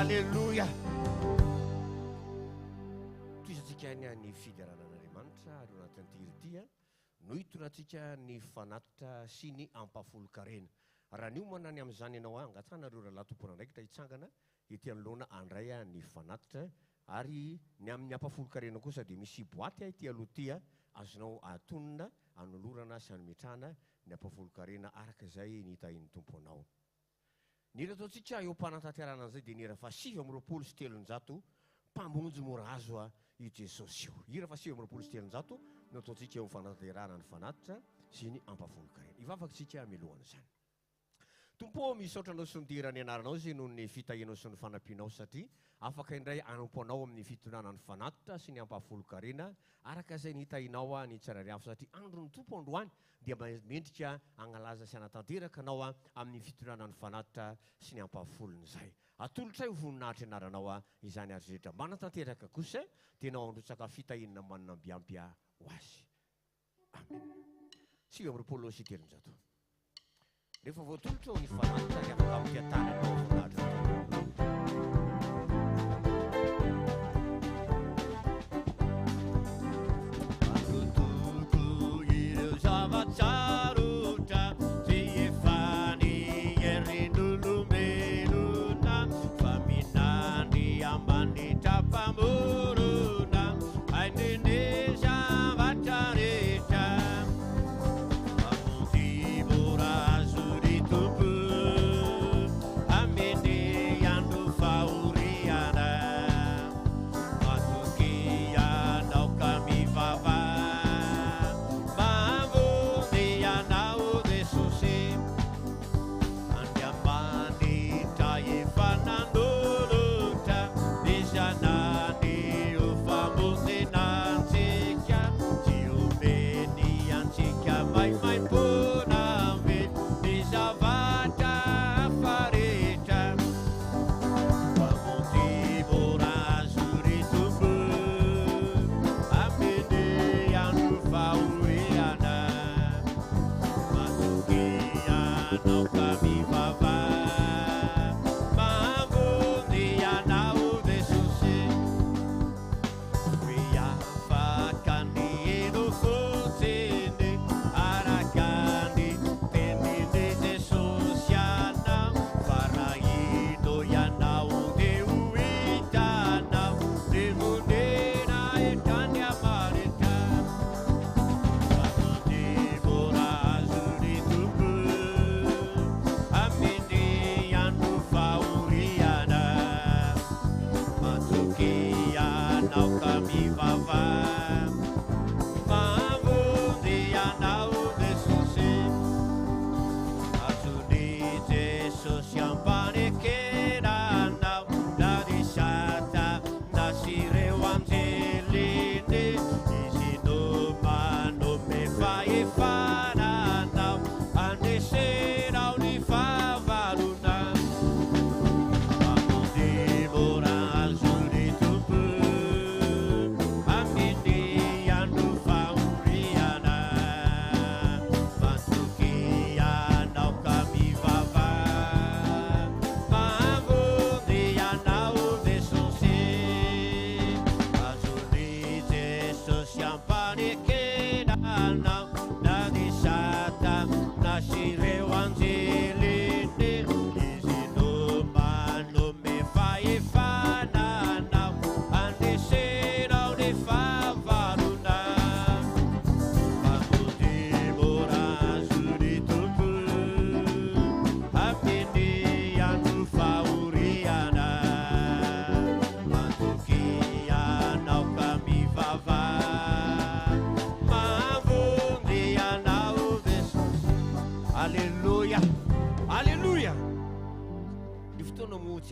Alleluia. Toizatsika ny fideranan'Andriamanitra ary anatin'ity ity no hitonantsika ny fanatitra sy ny ampafolo-karena. Raha ny omana ny amin'izany ianao angatsanareo raha tompona andraikitra hitsangana ety anoloana andray ny fanatitra ary ny amin'ny ampafolo-karena kosa dia misy boaty ety aloha ity azonao atonina anolorana sy anometrahana ny ampafolo-karena araka izay ny hitahin'ny tompo anao. Ny hira ataontsika eo ampanantanterana an'izay dia ny hira fa 723 mpamonjy mora azo i Jesosy io. Hira fa 723 no ataontsika eo amfanantanterana ny fanatitra sy ny ampafolo-karena. Ivavakantsika milohan'izany. Tompo misaotra anao sy nidirany anaranao izay noho ny fitahinao sy ny fanampianao satria afaka indray anompo anao amin'ny fitonana ny fanatitra sy ny ampafolo-karena araka izay ny hitahinao ny tsirairay hafa satria andro ny tompo androany dia mendrika agnalaza sy anatanteraka anao amin'ny fitonana ny fanatitra sy ny ampafolon'izay. Atolotra io voninahitra anaranao izany azy rehetra manatanteraka kosa tenao androtsaka fitahinana manana mbiampy ho azy. Amen. 723. Rehefa voatolotra ny fanatitra dia afaka amin'ny tananao voninahitra.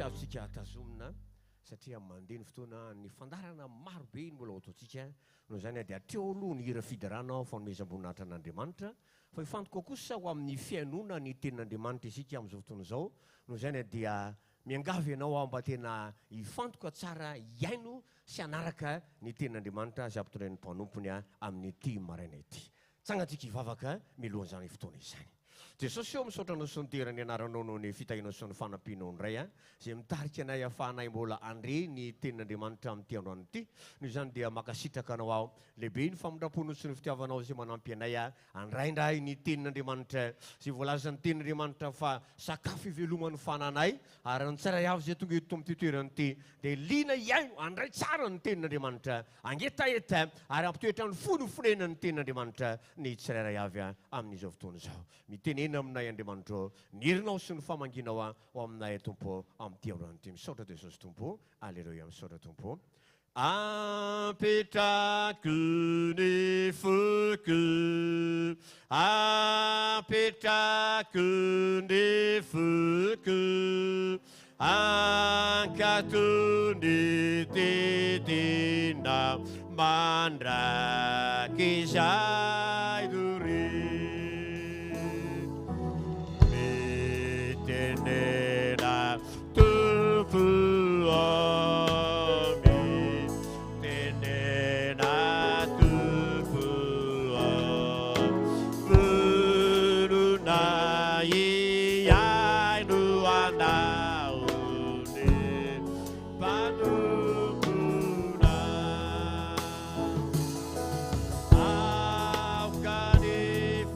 Tsika tazomina satria mandeha ny fotoana ny fandarana maro be mbola ataontsika noho izany dia ateo aloha ny hira fidarana fanomezam-boninahitra an'Andriamanitra fa ifantoka kosa ho amin'ny fiainona ny tenin'Andriamanitra isika amin'izao fotoana izao noho izany dia miangavy ianao mba tena ifantoka tsara iaino sy anaraka ny tenin'Andriamanitra izay ampitondrain'ny mpanompony amin'ny ity maraina ity. Tsangatsika ivavaka milohan'izany fotoana izany. Jesosy eo misaotra anao sy niterany anaranao no ny fitahinao sy ny fanampianao ndray a zay mitarika anay ahafahanay mbola andre ny tenin'Andriamanitra amin'ity androany ity noho izany dia makasitraka anao aho lehibe ny famindraponao sy ny fitiavanao zay manampy anay a andraindray ny tenin'Andriamanitra zay voalaza ny tenin'Andriamanitra fa sakafo iveloman'ny fananay ary ny tsara avy zay tonga eto amin'ity toerana ity dia lina iaino andray tsara ny tenin'Andriamanitra angetaeta ary ampitoetra ny fonofonena ny tenin'Andriamanitra ny tsirairay avy amin'izao fotoana izao mitenena aminay Andriamanitra ny herinao sy ny famanginao ao aminay Tompo amin'ity androany ity misaotra Jesosy Tompo aleluia misaotra Tompo apetrako ny foko apetrako ny foko ankato ny tetina mandraky izay dore mitenena Tompo ami tenena Tompo volona iaino anao ny mpanomboana aoka ny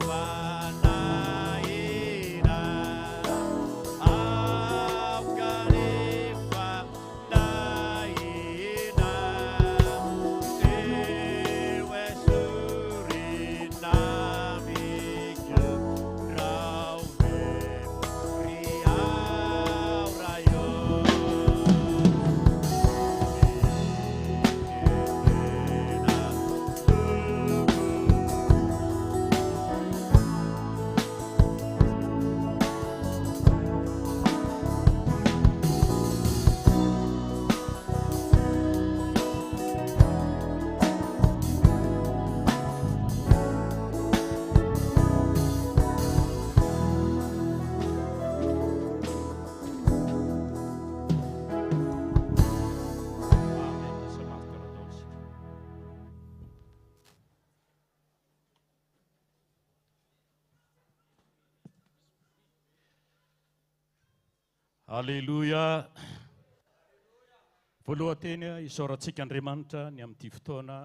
fanahina aoka ny fanahina teo esorina miko rauve riauraio Alleluia. Voalohanteny isaorantsika Andriamanitra ny amin'ity fotoana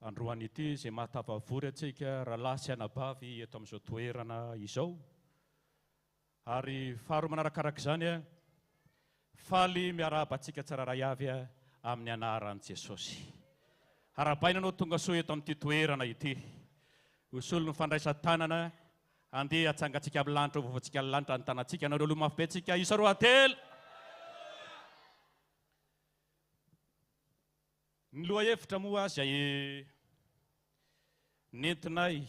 androany ity izay mahatafavory antsika rahalahy sy anabavy eto amin'izao toerana izao. Ary faharoa manarakaraka izany faly miarabantsika tsiraray avy amin'ny anaran'i Jesosy. Arabainanao tonga soa eto amin'ity toerana ity. Usolo ny fandraisan-tanana andeha atsangatsika amin'ny lanitra vovoantsika ny lanitra antanantsika nareo aloha mafy be antsika isa roa telo. Ny loha hevitra moa izay nentinay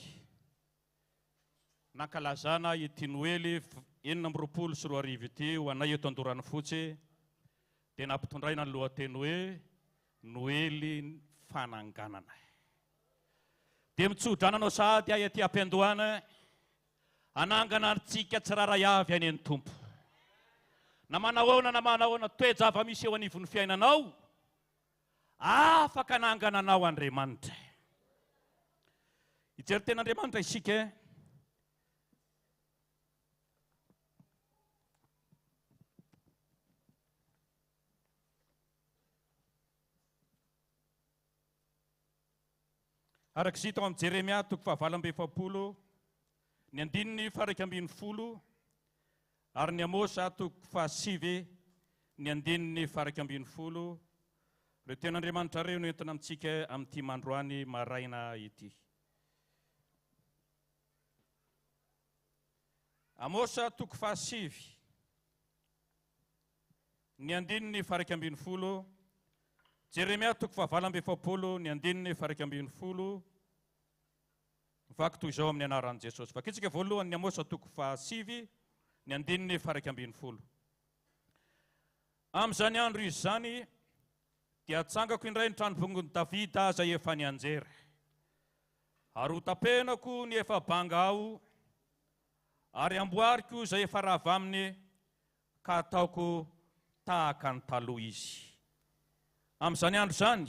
nankalazana ity Noely 2024 ity ho anay eto Andorany fotsy dia nampitondraina ny lohateny hoe Noely fananganana. Dia mitsodrananao sady ahy aty am-piandohana anangana antsika tsiraray avy any ny Tompo. Na manao ahoana na manao ahoana toe-java misy eo anivon'ny fiainanao afaka anangana anao Andriamanitra. Hijery ten'Andriamanitra isika arak'izay tao amin'ny Jeremia 9:7 ny 9:10 ary ny Amosa 7:9 ny 9:10 reo ten'Andriamanitra reo no entina amintsika amin'ity mandroany maraina ity. Amosa 7:7 ny 9:10 Jeremia 9:7 ny 9:10 vaky toy izao amin'ny anaran'i Jesosy. Vakitsika voalohany ny Amosa 7:7 ny 9:10. Amin'izany andro izy zany dia atsangako indray ny tranom-bongony Davida izay efa nianjera. Ary hotapenako ny efa banga ao ary amboariko izay efa rava aminy ka ataoko tahaka ny taloha izy. Amin'izany andro zany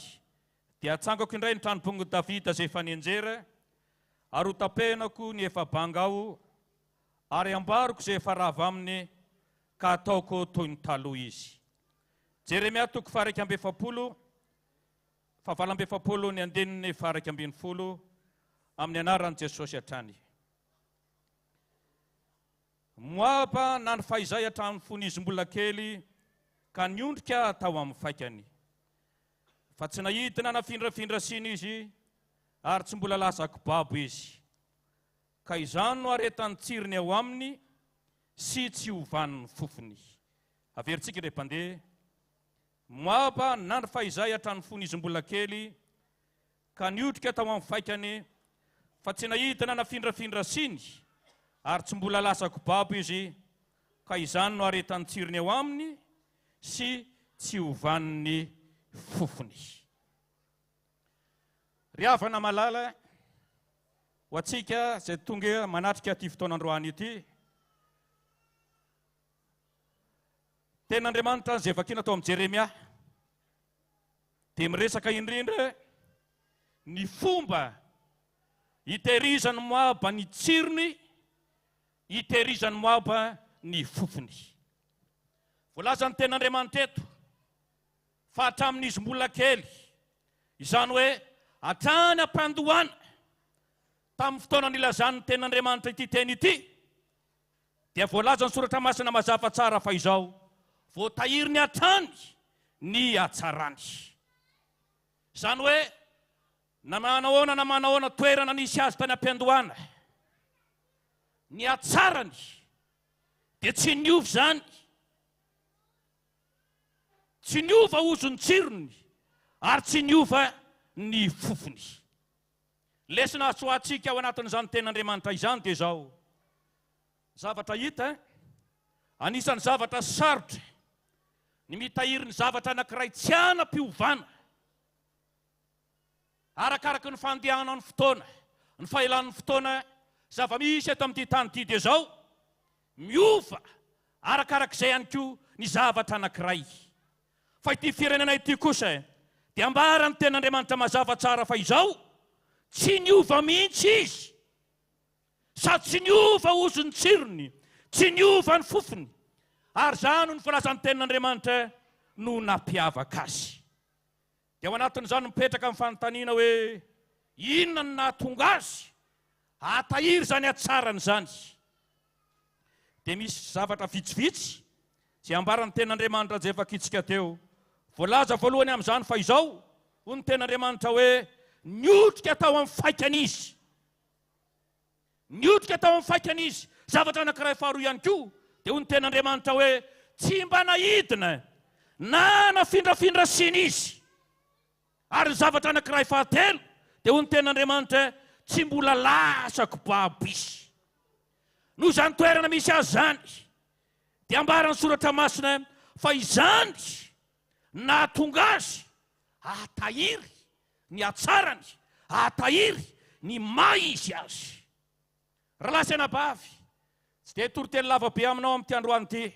dia atsangako indray ny tranom-bongony Davida izay efa nianjera ary hotapenako ny efa banga ao ary ambaroko izay efa rava aminy ka ataoko toy ny taloha izy. Jeremia toko faha 1 fa 7 ny andininy faha 1 amin'ny anaran'i Jesosy hatrany. Moaba nany fahizay hatramin'ny fonizy mbola kely ka niondrika tao amin'ny faikany. Fa tsy nahidina nafindrafindra siny izy ary tsy mbola lasa kibabo izy. Ka izany no aretan'ny tsiriny ao aminy sy tsy hovan'ny fofony. Averintsika indray mpandeha. Moaba nany fahizay hatramin'ny fonizy mbola kely ka niondrika tao amin'ny faikany. Fa tsy nahidina nafindrafindra siny ary tsy mbola lasa kibabo izy. Ka izany no aretan'ny tsiriny ao aminy sy tsy hovan'ny fofony. Ry havana malala ho antsika izay tonga manatrika ity fotoanandroany ity. Ten'Andriamanitra izay vakiana tao amin'ny Jeremia dia miresaka indrindra ny fomba hitehirizany Moaba ny tsirony, hitehirizany Moaba ny fofony. Voalazany ten'Andriamanitra eto fa hatramin'izy mbola kely, izany hoe hatrany ampandohana tamin'ny fotoana nilazany ten'Andriamanitra ity teny ity, dia voalazany soratra masina mazava tsara fa izao voatahiriny hatrany ny hatsarany. Izany hoe na manahoana toerana nisy azy tany ampandohana, ny hatsarany dia tsy niova zany, tsy niova ozony tsirony ary tsy niova ny fofony. Lesina soatsika ao anatin'izany ten'Andriamanitra izany dia zao zavatra hita, anisan'ny zavatra sarotra ny mitahiry ny zavatra anankiray tsy anam-piovana arakaraka ny fandehana ny fotoana, ny fahelan'ny fotoana. Zava-misy eto amin'ity tany ity dia zao miova arakarak'izay ihany koa ny zavatra anankiray. Fa ity firenena ity kosa dia ambarany ten'Andriamanitra mazava tsara fa izao tsy niova mihitsy izy, sady tsy niova ozony tsirony, tsy niova ny fofony, ary zany ny filazan'ny ten'Andriamanitra no nampiavaka azy. Dia ao anatin'izany mipetraka amin'ny fanontaniana hoe inona no nahatonga azy hatahiry zany hatsarany zany. Dia misy zavatra vitsivitsy izay ambaran'ny ten'Andriamanitra izay efa kitsika teo. Voalaza voalohany amin'izany fa izao hoy ny ten'Andriamanitra hoe niotrika tao amin'ny faikany izy. Niotrika tao amin'ny faikany izy. Zavatra anankiray faharoa ihany koa dia hoy ny ten'Andriamanitra hoe tsy mba nahidina na nafindrafindra siny izy. Ary ny zavatra anankiray fahatelo dia hoy ny ten'Andriamanitra tsy mbola lasa kibabo izy. Noho izany toerana misy azy zany dia ambarany soratra masina fa izany nahatonga azy hatahiry ny hatsarany, hatahiry ny maha izy azy. Rahalahy sy anabavy, tsy dia toroteny lava be aminao amin'ity androany ity,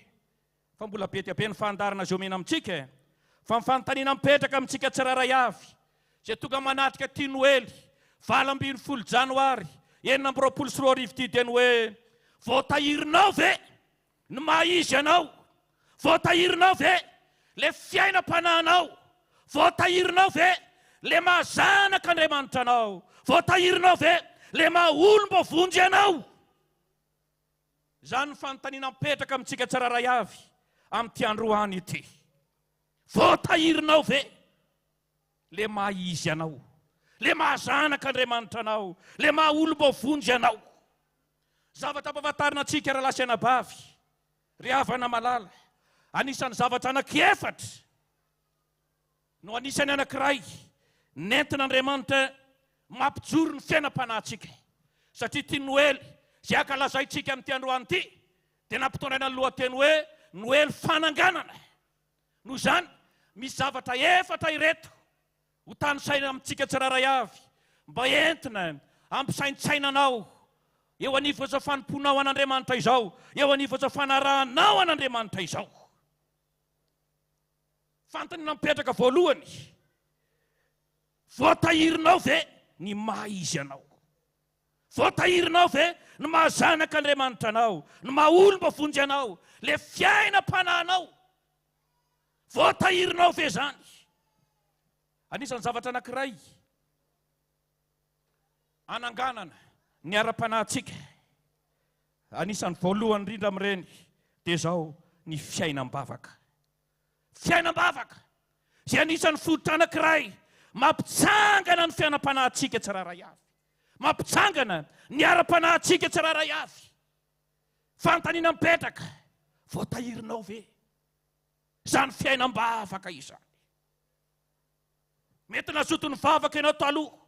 fa mbola be dia be ny fandarana zay omena amintsika, fa ny fanontaniana mipetraka amintsika tsiraray avy izay tonga manatrika ity Noely 20 Janoary 2024 ity dia ny hoe voatahirinao ve ny maha izy anao? Voatahirinao ve le fiainam-panahinao? Voatahirinao ve le mahazanaka Andriamanitra anao? Voatahirinao ve le maha olom-bavonjy anao? Izany ny fanontaniana mipetraka amintsika tsiraray avy amin'ity androany ity. Voatahirinao ve le maha izy anao? Le mahazanaka Andriamanitra anao? Le maha olom-bavonjy anao? Zavatra ampahafantarina antsika rahalahy sy anabavy, ry havana malala, anisan'ny zavatra anankiefatra no anisany anankiray nentin'Andriamanitra mampijoro ny fiainam-panahintsika. Satria ity Noely izay ankalazaintsika amin'ity androany ity dia nampitondraina ny lohateny hoe Noely fananganana. Noho izany misy zavatra efatra ireto ho tanisaina amintsika tsiraray avy mba entina ampisaintsainanao eo anivony izao fanomponao an'Andriamanitra izao, eo anivony izao fanarahanao an'Andriamanitra izao. Fanontaniana mipetraka voalohany, voatahirinao ve ny maha izy anao? voatahirinao ve no mahazanaka Andriamanitra anao, no mahaolomba vonjy anao, le fiainam-panahinao, voatahirinao ve zany? Anisan'ny zavatra anankiray ananganana ny ara-panahintsika, anisan'ny voalohany indrindra amin'ireny dia izao ny fiainam-bavaka. Fiainam-bavaka izay anisan'ny fototra anankiray mampitsangana ny fiainam-panahintsika tsiraray avy, mampitsangana ny ara-panahintsika tsiraray avy. Fanontaniana mipetraka, voatahirinao ve zany fiainam-bavaka izany? Mety nazoto ny vavaka ianao taloha,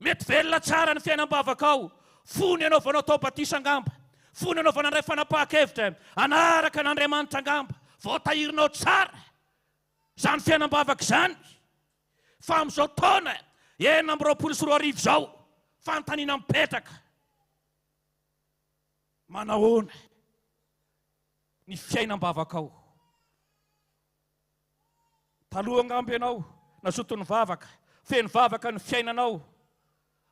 mety velona tsara ny fiainam-bavaka ao, fony anaovanao tao batisa angamba, fony anaovanao indray fanapahan-kevitra anaraka n'Andriamanitra angamba, voatahirinao tsara zany fiainam-bavaka zany. Fa amin'izao taona 2024 izao, fanontaniana mipetraka, manahoana ny fiainam-bavaka ao? Taloha angamba ianao nazoto ny vavaka, feno vavaka ny fiainanao,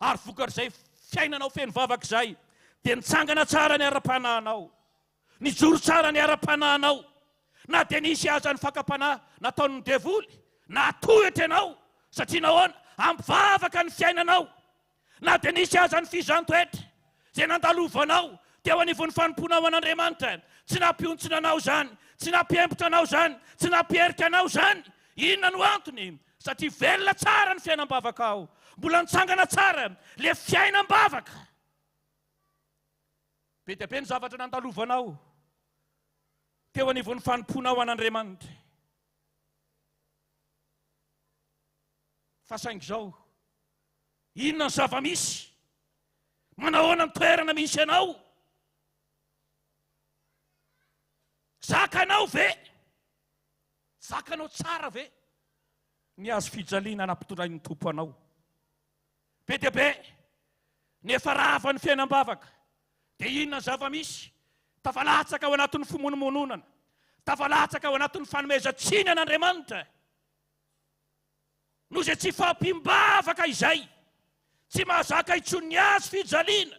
ary vokatr'izay fiainanao feno vavaka izay dia nitsangana tsara ny ara-panahinao, nijoro tsara ny ara-panahinao, na dia nisy aza ny fakapanahy nataon'ny devoly na tohatra ianao satria nahoana ampivavaka ny fiainanao, na dia nisy aza ny fizantoetra izay nandalovanao teo anivon'ny fanomponao an'Andriamanitra, tsy nampiontsina anao zany, tsy nampiempotra anao zany, tsy nampierika anao zany. Inona no antony? Satria velona tsara ny fiainam-bavaka ao, mbola nitsangana tsara le fiainam-bavaka. Be dia be ny zavatra nandalovanao teo anivon'ny fanomponao an'Andriamanitra. Fa saingy izao, inona ny zava-misy? Manahoana ny toerana misy anao? Zakanao ve? Zakanao tsara ve ny azo fijaliana nampitondrai ny tompo anao? Be dia be nefa rava ny fiainam-bavaka dia inona ny zava-misy? Tafalatsaka ao anatin'ny fimonomononana, tafalatsaka ao anatin'ny fanomezan-tsiny an'Andriamanitra. No izay tsy fampiam-bavaka izay, tsy mahazaka intsony ny azo fijaliana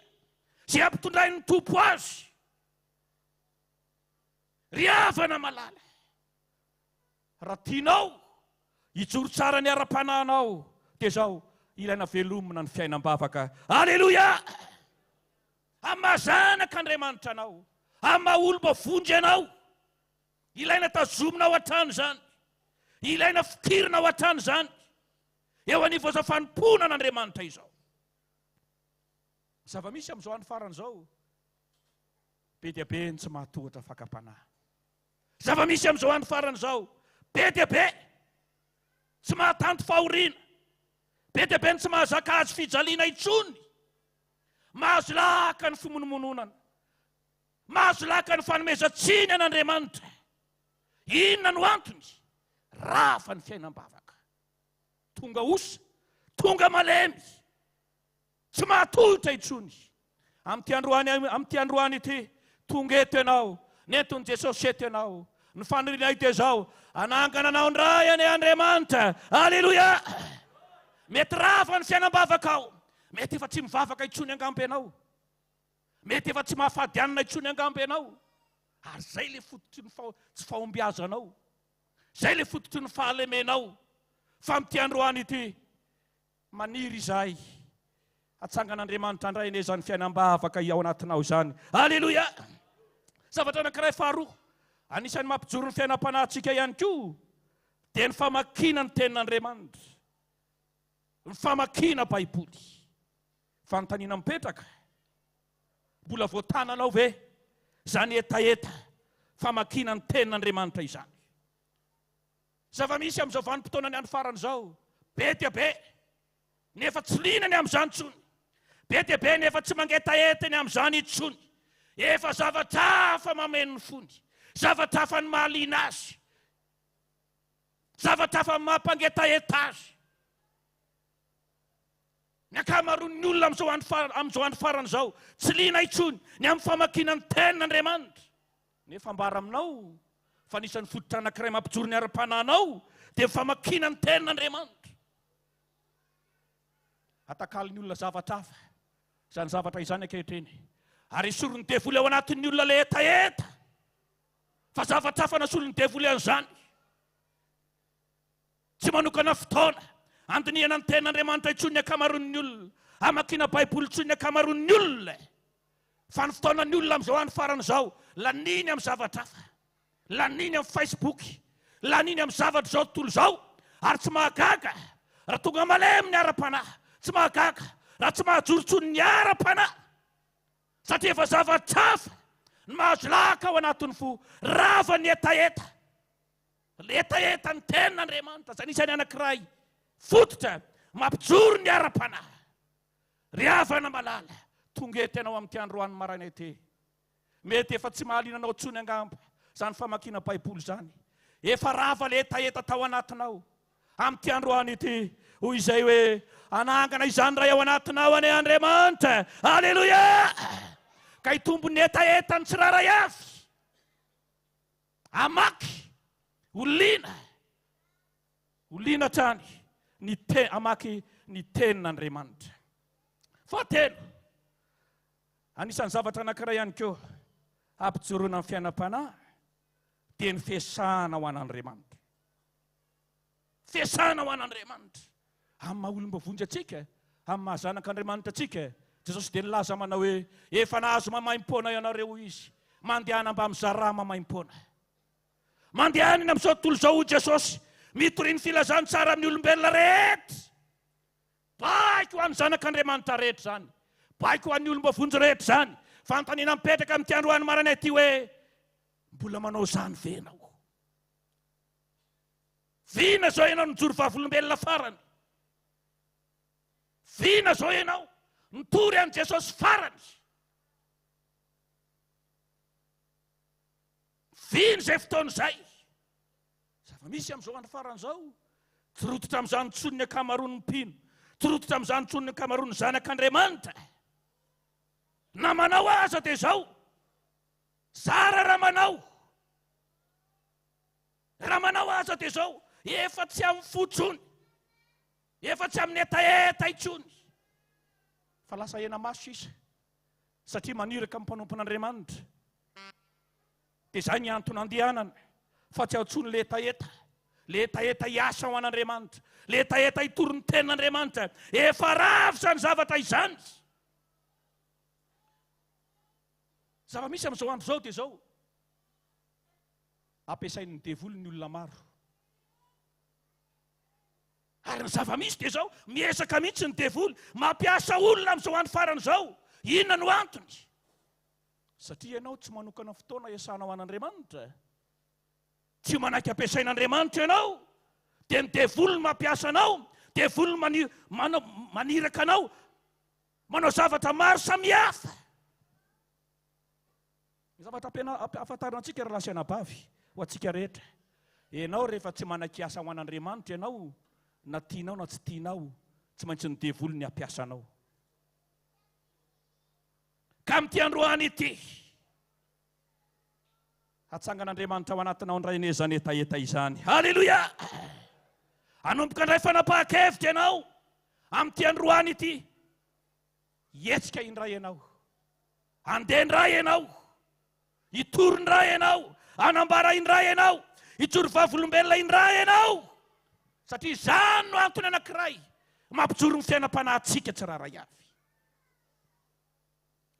izay ampitondrai ny tompo azy. Ry havana malala, raha tianao hijoro tsara ny ara-panahinao dia izao, ilaina velomina ny fiainam-bavaka. Alleloia! Amazanaka Andriamanitra anao, amaha-olomba vonjy anao, ilaina tazomina ao an-trano zany, ilaina fikirina ao an-trano zany, eo anivon'izao fanompona an'Andriamanitra izao. Zava-misy amin'izao any farany izao, be dia be ny tsy mahatohatra fakapanahy. Zava-misy amin'izao any farany izao, be dia be tsy mahatanto fahoriana, be dia be ny tsy mahazaka azy fijaliana intsony. Mahazo laka ny fimonomononana, mahazo laka ny fanomezan-tsiny an'Andriamanitra. Inona no antony? Rafa ny fiainam-bavaka, tonga osa, tonga malemy, tsy mahatohitra intsony. Amin'ity androany ity, tonga eto ianao, nenton'i Jesosy eto ianao, ny faniriana ity izao, anangana anao ndray any Andriamanitra. Alleloia! Mety rafa ny fiainam-bavaka ao, mety efa tsy mivavaka intsony angamba ianao, mety efa tsy mahafadianina intsony angamba ianao, ary zay le fototry ny tsy fahombiazanao, zay le fototry ny fahalemenao. Fa amin'ity androany ity, maniry izay atsangan'Andriamanitra indray nezany fiainam-bavaka ao anatinao zany. Alleloia! Zavatra anankiray faharoa, anisan'ny mampijoro ny fiainam-panahintsika ihany koa, dia ny famakina ny tenin'Andriamanitra, ny famakina Baiboly. Fanontaniana mipetraka, mbola voatananao ve zany etaeta famakina ny tenin'Andriamanitra izany? Zava-misy amin'izao vanim-potoana ny andro farany izao, be dia be nefa tsy linany amin'izany intsony, be dia be nefa tsy mangetaetany amin'izany intsony. Efa zavatra hafa mameno ny fony, zavatra hafa ny mahaliana azy, zavatra hafa mampangetaeta azy. Ny ankamaroan'ny olona amin'izao andro farany izao tsy liana intsony ny amin'ny famakina ny tenin'Andriamanitra. Nefa ambara aminao fa anisan'ny fototra anankiray mampijoro ny ara-panahinao dia famakina ny tenin'Andriamanitra. Atakalin'ny olona zavatra hafa Izany zavatra izany ankehitriny. Ary sorony devoly ao anatin'ny olona le etaeta. Fa zavatra hafa nasolony devoly an'izany. Tsy manokana fotoana. Andinihana ny ten'Andriamanitra intsony ny akamaroan'ny olona. Amakiana Baiboly intsony ny akamaroan'ny olona. Fa ny fotoanan'ny olona amin'izao any farany izao, laniny amin'ny zavatra hafa. Laniny amin'ny Facebook. Laniny amin'ny zavatra izao tontolo izao. Ary tsy mahagaga raha tonga malemy ny ara-panahy. Tsy mahagaga raha tsy mahajorotsono ny ara-panahy. Satria efa zavatra hafa ny mahazo laka ao anatin'ny fo rava ny etaeta. Etaeta ny ten'Andriamanitra. Izany isany anankiray fototra mampijoro ny ara-panahy. Riavana malala. Tonga etenao amin'ny androany maraina ety. Mety efa tsy mahalinanao tsony angamba zany famakiana Baiboly zany. Efa rava le etaeta tao anatinao amin'ny androany ety. Hoy izay hoe anangana izany ray ao anatinao any Andriamanitra. Aleluia! Ka itombony etaeta ny tsiraray avy. Amaky olina. Olina trany amaky ny tenin'Andriamanitra. Fahatelo. Anisan'ny zavatra anankiray ihany koa ampijoroana amin'ny fiainam-panahy dia ny fiasana ho an'Andriamanitra. Fiasana ho an'Andriamanitra. Amin'ny maha olombavonjy atsika, amin'ny mahazanak'Andriamanitra atsika, Jesosy dia nilaza manao hoe efa nahazo mamaim-poana ianareo izy. Mandehana mba mizara mamaim-poana. Mandehana iny amin'izao tontolo izao Jesosy mitoriany filazany tsara amin'ny olombelona rehetra. Baiko ho an'ny zanak'Andriamanitra rehetra zany. Baiko ho an'ny olombavonjy rehetra zany. Fantaniana mipetraka amin'ny androany marana ety hoe mbola manao zany ve ianao? Vina zao ianao nijoro vavolombelona farany. Vina zao ianao nitory an'i Jesosy farany. Vina izay fotoana izay. Zava-misy amin'izao andro farany izao. Tsirototra amin'izany tsony ny akamaroan'ny mpino. Tsirototra amin'izany tsony ny akamaroan'ny zanak'Andriamanitra. Na manao aza dia izao. Zara raha manao. Raha manao aza dia izao. Efa tsy amin'ny fotsony. Efa tsy amin'ny etaeta intsony. Fa lasa ena maso isa. Satria maniraka amin'ny mpanompon'Andriamanitra. Dia izay ny antony andehanana. Fa tsy aotsony le etaeta. Le etaeta hiasa ho an'Andriamanitra. Le etaeta hitoro ny ten'Andriamanitra. Efa ravo izany zavatra izany. Zava-misy amin'izao andro izao dia izao. Ampiasain'ny devoly ny olona maro. Ary ny zava-misy dia izao, miesaka mihitsy ny devoly, mampiasa olona amin'izao andro farany izao. Inona no antony? Satria ianao tsy manokana fotoana iasana ho an'Andriamanitra. Tsy manaiky ampiasain'Andriamanitra ianao. Dia ny devoly mampiasa anao, devoly maniraka anao, manao zavatra maro samihafa. Ny zavatra ahafantarana antsika raha lasa anabavy ho antsika rehetra. Ianao rehefa tsy manaiky-asa ho an'Andriamanitra ianao, na tianao na tsy tianao, tsy maintsy ny devoly ny ampiasa anao. Ka amin'ity androany ity, hatsangan'Andriamanitra ao anatinao indray nezany etaeta izany. Haleluia! Hanomboka indray fanapahan-kevitra ianao amin'ity androany ity. Hietsika indray ianao. Handeha indray ianao. Hitory indray ianao. Hanambara indray ianao. Hijoro vavolombelona indray ianao. Satria izany no antony anankiray mampijoro ny fiainam-panahintsika tsiraray avy.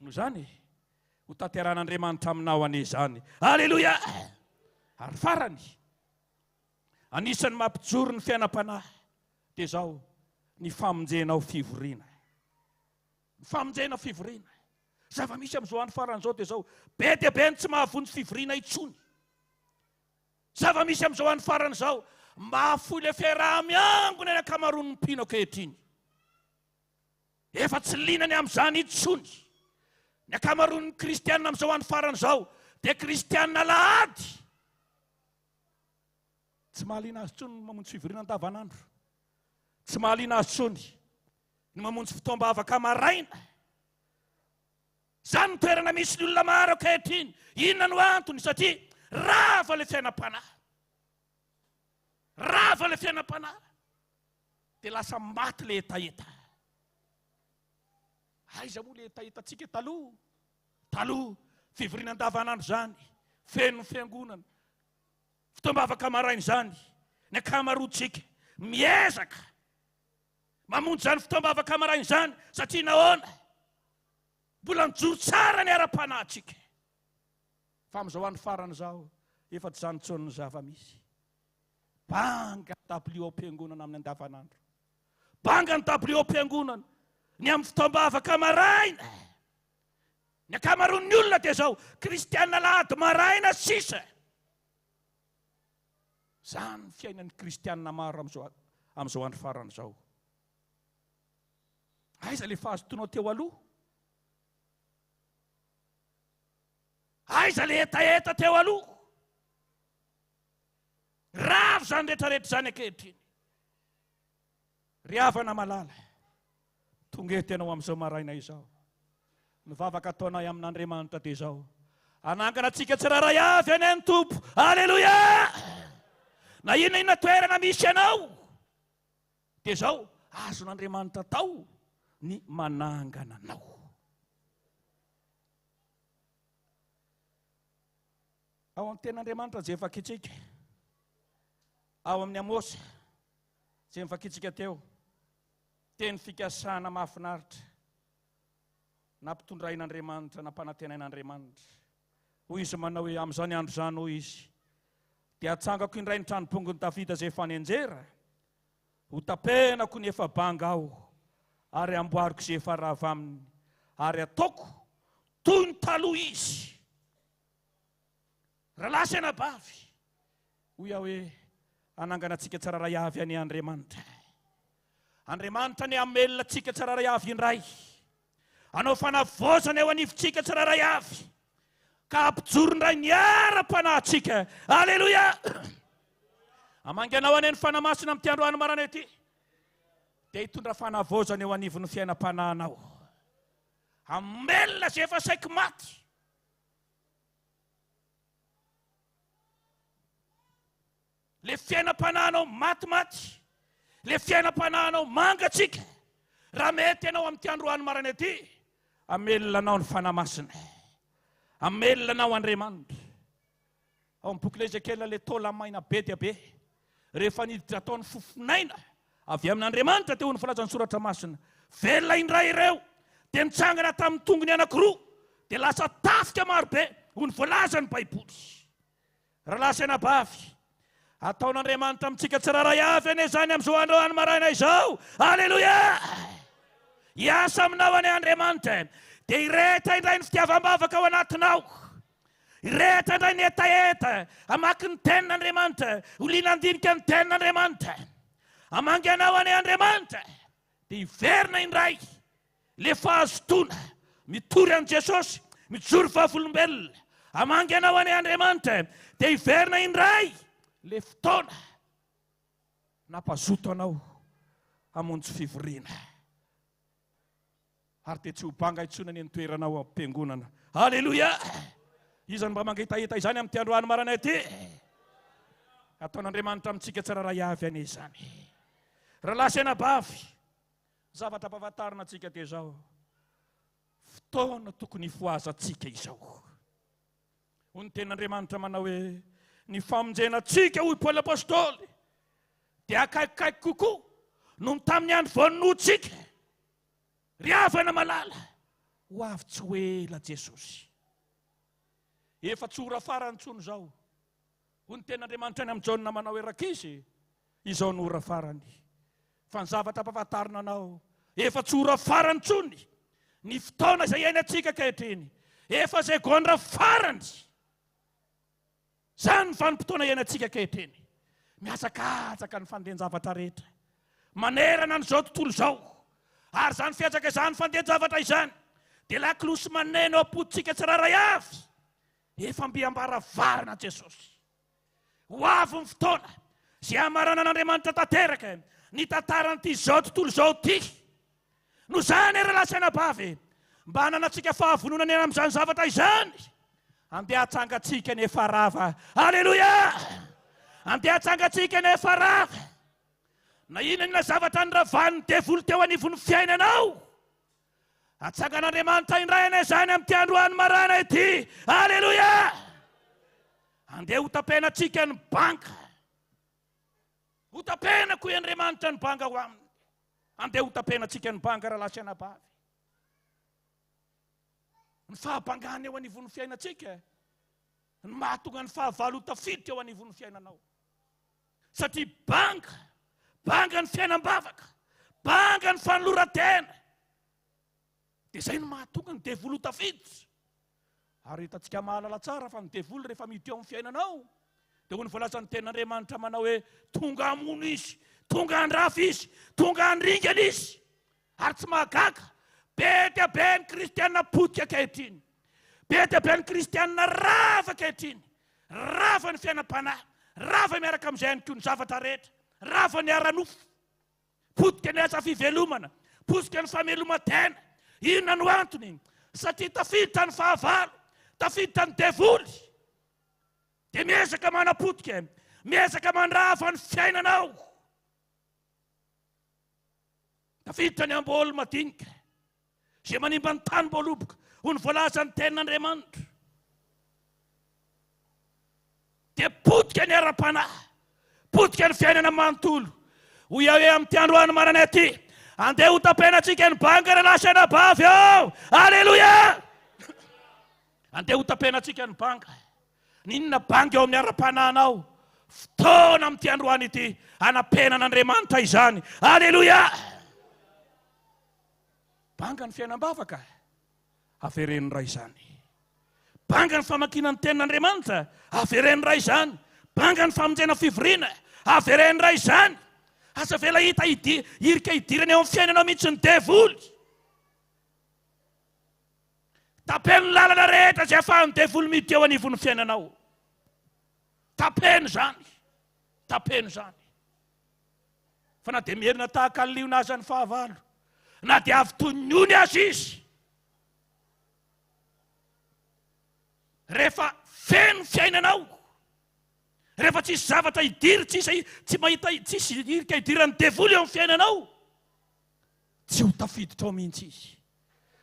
Noho izany, ho tanteran'Andriamanitra aminao ane izany. Aleluia! Ary farany, anisany mampijoro ny fiainam-panahy dia izao ny famonjenao fivoriana. Ny famonjenao fivoriana. Zava-misy amin'izao andro farany izao dia izao, be dia be ny tsy mahavonjy fivoriana intsony. Zava-misy amin'izao andro farany izao, mahafoy le fiaraha-miangona ny akamaroan'ny mpino ankehitriny. Efa tsy linany amin'izany intsony. Ny akamaroan'ny kristianina amin'izao andro farany izao dia kristianina lahady. Tsy mahaliana azy tsony ny mamonjy fivoriana andavanandro. Tsy mahaliana azy tsony ny mamonjy fotoam-bavaka maraina. Izany toerana misy ny olona maro ankehitriny. Inona no antony? Satria rava le fiainam-panahy. Rava le fiainam-panahy. Dia lasa maty le etaeta. Aiza moa le tahitatsika taloha fivoriana andavanandro zany, feno fiangonana, fitombavaka maraina zany, ny akamaroantsika miezaka mamonjy zany fitombavaka maraina zany satria nahoana? Mbola mijoro tsara ny ara-panahintsika. Fa amin'izao andro farany zao efa tsy zany intsony ny zava-misy. Banga ny dabilio am-piangonana amin'ny andavanandro, banga ny dabilio am-piangonana ny amin'ny fitombavaka maraina. Ny akamaroan'ny olona dia zao kristianina lahady maraina sisa. Zany ny fiainan'ny kristianina maro amin'izao andro farany zao. Aiza le fahazotoanao teo aloha? Aiza le etaeta teo aloha? Ravo zany rehetrarehetra zany ankehitriny. Ry havana malala, tongety ianao amin'izao maraina izao. Mivavaka ataonay amin'Andriamanitra dia izao. Anangana antsika tsiraray avy any ny Tompo. Aleluia! Na inona toerana misy ianao dia izao azon'Andriamanitra tao ny manangana anao. Ao amin'ny ten'Andriamanitra izay vakitsika, ao amin'ny Amosy izay vakitsika teo, teny fikasana mahafinaritra nampitondrain'Andriamanitra, nampanantenain'Andriamanitra. Hoy izy manao hoe amin'izany andro zany hoy izy, dia hatsangako indray ny tranom-pongony Davida izay efa nianjera, ho tapenako ny efa banga aho, ary amboariko izay efa rava aminy, ary ataoko toy ny taloha izy. Rahalahy sy anabavy, hoy aho hoe anangana antsika tsiraray avy any Andriamanitra. Andriamanitra ny amelona antsika tsiraray avy indray, anao fanavozana eo anivontsika tsiraray avy, ka ampijoro indray ny ara-panahintsika. Aleluia! Amanganao ane ny fanamasina amin'ny androany marana ety, dia hitondra fanavozana eo anivon'ny fiainam-panahinao. Amelona izay efa saika maty. Le fiainam-panahinao matimaty, le fiainam-panahinao mangatsika. Raha mety ianao amin'ny androany marana ety, amelinanao ny fanamasina, amelinanao Andriamanitra. Ao amin'ny boky l'Ezekiel le taola maina be dia be, rehefa niditra ataony fofinaina avy amin'Andriamanitra teo ny filazan'ny soratra masina, velona indray ireo dia nitsangana tamin'ny tongony anankiroa, dia lasa tafika marobe ho ny voalazan'ny Baiboly. Rahalahy sy anabavy, ataon'Andriamanitra amintsika tsiraray avy ane zany amin'izao androany maraina izao. Aleluia! Iasa aminao ane Andriamanitra, dia ireta indray ny fitiavam-bavaka ao anatinao, ireta indray ny etaeta amaky ny tenin'Andriamanitra, oliana andinika ny tenin'Andriamanitra, amanganao ane Andriamanitra, dia iverina indray le fahazotoana mitory an' Jesosy, mijoro vavolombelona. Amanganao ane Andriamanitra, dia iverina indray le fotoana nampazoto anao hamonjy fivoriana, ary dia tsy ho banga intsony ny toeranao am-piangonana. Aleluia! Izany mba mangetaeta izany amin'ny androany marana ety, ataon'Andriamanitra amintsika tsiraray avy ane izany. Rahalahy sy anabavy, zavatra ampahafantarina antsika dia izao, fotoana tokony hifoazantsika izao. Hoy ny tenin'Andriamanitra manao hoe ny famonjenantsika hoy Paoly apôstôly dia akaikikaiky kokoa noho tamin'ny andro voanotsika. Ry havana malala, ho avy tsy ho ela Jesosy. Efa tsy ora farany intsony zao. Hoy ny tenin'Andriamanitra any amin'ny Jaona manao hoe rakisy, izao no ora farany. Fa ny zavatra ampahafantarina anao, efa tsy ora farany intsony ny fotoana izay iainantsika ankehitriny, efa izay gondra farany. Zany ny vanim-potoana iainantsika ankehitriny. Miazakatsaka ny fandehan-javatra rehetra, manerana n'izao tontolo izao, ary zany fiatsaka izany fandehan-javatra izany dia laklosy maneno am-poditsika tsiraray avy, efa mbiambaravarana Jesosy. Ho avy ny fotoana izay hamarana an'Andriamanitra tanteraka ny tantaran'ity izao tontolo izao ity. No zany rahalahy sy anabavy, mba hananantsika fahavononana eny amin'izany zavatra izany, andeha hatsangatsika ny efa rava. Aleluia! Andeha hatsangatsika ny efa rava. Na inona zavatra nyravahan'ny devoly teo anivon'ny fiainanao, Atsangan'Andriamanitra indray anay zany amin'ity androany marana ity. Alleluia! Andeha hotapenantsika ny banga. Hotapenako i Andriamanitra ny banga ho aminy. Andeha hotapenantsika ny banga raha lasy anabavy. Ny fahabangana eo anivon'ny fiainantsika, ny mahatonga ny fahavalo tafiditra eo anivon'ny fiainanao. Satria banga ny fiainam-bavaka, banga ny fanoloran-tena. Dia izay no mahatonga ny devoly tafiditra. Ary hitantsika mahalala tsara fa ny devoly rehefa miditra eo amin'ny fiainanao, dia ho ny voalazan'ny tenan'Andriamanitra manao hoe tonga hamono izy, tonga handrafy izy, tonga handringana izy. Ary tsy mahagaga, be dia be ny kristianina potika ankehitriny, be dia be ny kristianina rava ankehitriny, rava ny fiainam-panahy, rava miaraka amin'izay ihany koa ny zavatra rehetra, rava ny ara-nofo, potika ny asa fivelomana, potika ny fameloma-tena. Inona no antony? Satria tafiditra ny fahavalo, tafiditra ny devoly. Dia miezaka manapotika, miezaka mandrava ny fiainanao. Tafiditra ny ambolo madinika, izay manimba ny tany mboloboka, ho ny voalazan'ny tenan'Andriamanitra. Dia potika ny ara-panahy, potika ny fiainana manontolo. Ho iaho hoe amin'ity androany marana ity, andeha hotapenantsika ny banga raha lasy anabavy ao. Alleluia! Andeha hotapenantsika ny banga. Ninona banga eo amin'ny ara-panahynao? Fotoana amin'ity androany ity, anapenan'Andriamanitra izany. Alleluia! Banga ny fiainam-bavaka, averen'ny ray izany. Banga ny famakinan'ny tenan'Andriamanitra, averen'ny ray izany. Banga ny famonjena fivoriana, averen'ny ray izany. Asa vela hita irika idirana eo amin'ny fiainanao mihitsy ny devoly. Tapeny lalana rehetra izay ahafahan'ny devoly miditra eo anivon'ny fiainanao. Tapeny zany. Tapeny zany. Fa na dia mierina tahaka ny liona azy ny fahavalo, na dia avy tonyony azy izy, rehefa feno fiainanao, rehefa tsisy zavatra idiry, tsy mahita, tsisy irika idirany devoly eo amin'ny fiainanao, tsy ho tafiditra ao mihitsy izy.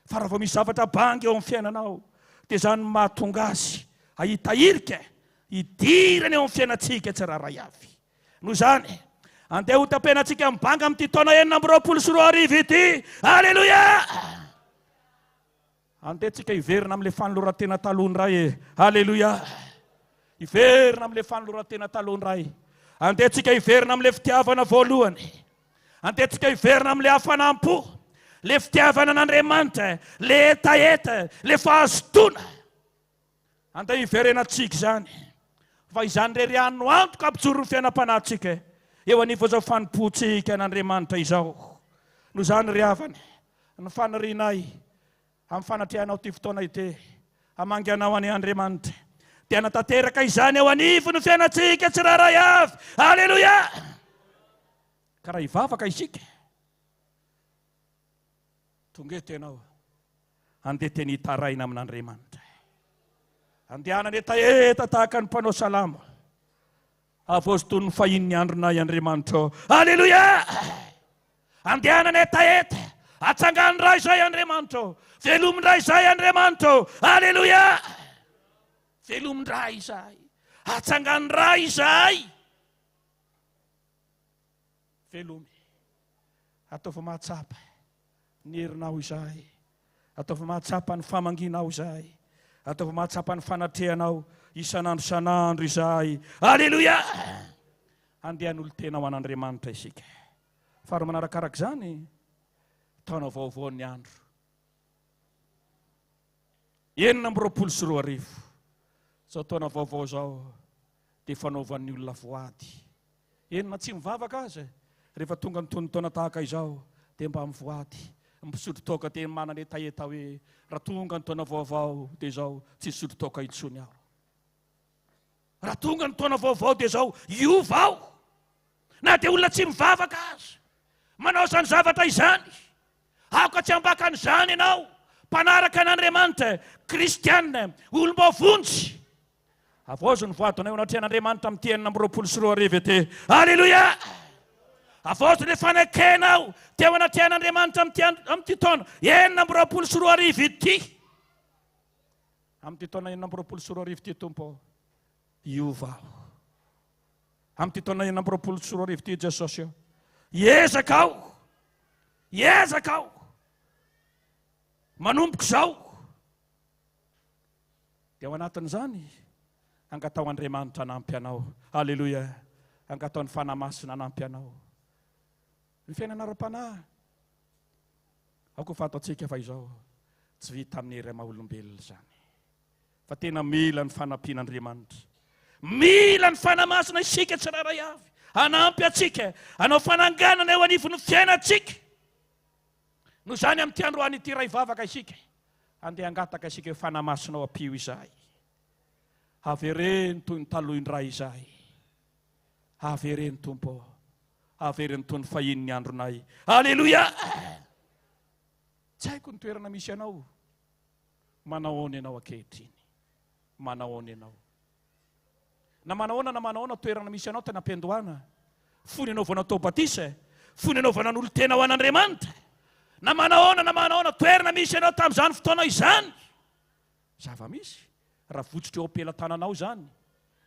Fa raha vao misy zavatra banga eo amin'ny fiainanao, dia izany mahatonga azy ahita irika idirany eo amin'ny fiainantsika tsiraray avy. Noho izany, andeha hotapenantsika mibanga amin'ity taona 2024 ity. Alleluia! Andehantsika hiverina amin'ilay fanoloran-tena talohany ray. Alleluia! Hiverina amin'ilay fanoloran-tena talohany ray. Andehantsika hiverina amin'ilay fitiavana voalohany. Andehantsika hiverina amin'ilay hafanampo, le fitiavana an'Andriamanitra, le etaeta, le fahazotoana. Andeha hiverenantsika izany. Fa izany rerianno antoka ampijoro ny fiainam-panahintsika eo anivony izao fanompoantsika an'Andriamanitra izao. Noho izany ry havana, ny fanarinay amin'ny fanatrehanao ty fotoana ity, hamanganao any Andriamanitra, dia hanatanteraka izany eo anivony fiainantsika tsiraray avy. Alleluia! Ka raha hivavaka isika, tonga eto ianao, andeha teny hitaraina amin'Andriamanitra. Andehanany etaeta tahaka ny mpanao salama, avozy ny fahiny andronay Andriamanitra. Alleluia! Andehanany etaeta, atsangany raha izay Andriamanitra, velomindray izay Andriamanitra. Alleluia! Velomindray izay, atsangany raha izay. Velomy, ataova mahatsapa ny herinao izay, ataova mahatsapa ny famanginao izay, ataova mahatsapa ny fanatrehanao isan'andro san'andro izay. Alleluia! Andehan'olo tena ho an'Andriamanitra isika. Fa raha manarakarak' izany, taona vaovao ny andro. 2024 zao taona vaovao zao, dia fanaovan'ny olona voady. Enina tsy mivavaka azy, rehefa tonga ny taona tahaka izao, dia mba mivoady, misotro toaka, dia manana etaeta hoe raha tonga ny taona vaovao dia izao tsy sotro toaka intsony aho. Raha tonga ny taona vaovao dia izao iova aho. Na dia olona tsy mivavaka azy, manao izany zavatra izany, aoka tsy hambaka an'izany ianao, mpanaraka an'Andriamanitra, kristianina, olom-bavonjy. Avozo ny voadona eo anatrehan'Andriamanitra amin'ny 2024 ety. Alleluia! avozy le fanakenao teo anaty ain'Andriamanitra amin'ity taona 2024 ity. Amin'ity taona 2024 ity Tompo, iova aho. Amin'ity taona 2024 ity Jesosy, hiezaka aho, hiezaka aho, manomboka izao. Dia ao anatin'izany angatao Andriamanitra hanampy anao. Halleluja. Angataon'ny fanamasina hanampy anao. Ny fiainana ara-panahy aoko fataontsika fa izao tsy vita amin'ny hery maha-olombelona izany, fa tena mila ny fanampian'Andriamanitra, mila ny fanamasina isika tsiraray avy hanampy atsika hanao fananganana eo anivon'ny fiainantsika. No izany amin'ity androany ity ray vavaka isika andeha angataka isika fanamasina ao ampio izay, havereny toy ny talohin-dray izay, havereny Tompo, havereny toy ny fahin'ny andronay. Halleluja. Tsy haiko ny toerana misy anao, manahoana ianao ankehitriny, manahoana ianao, na manahoana toerana misy anao tena ampiandohana, fony ianao vao natao batisa, fony ianao vao nanolo tena ho an'Andriamanitra, na manahoana toerana misy anao tamin'izany fotoana izany, zava-misy raha votsitra eo am-pelantananao zany,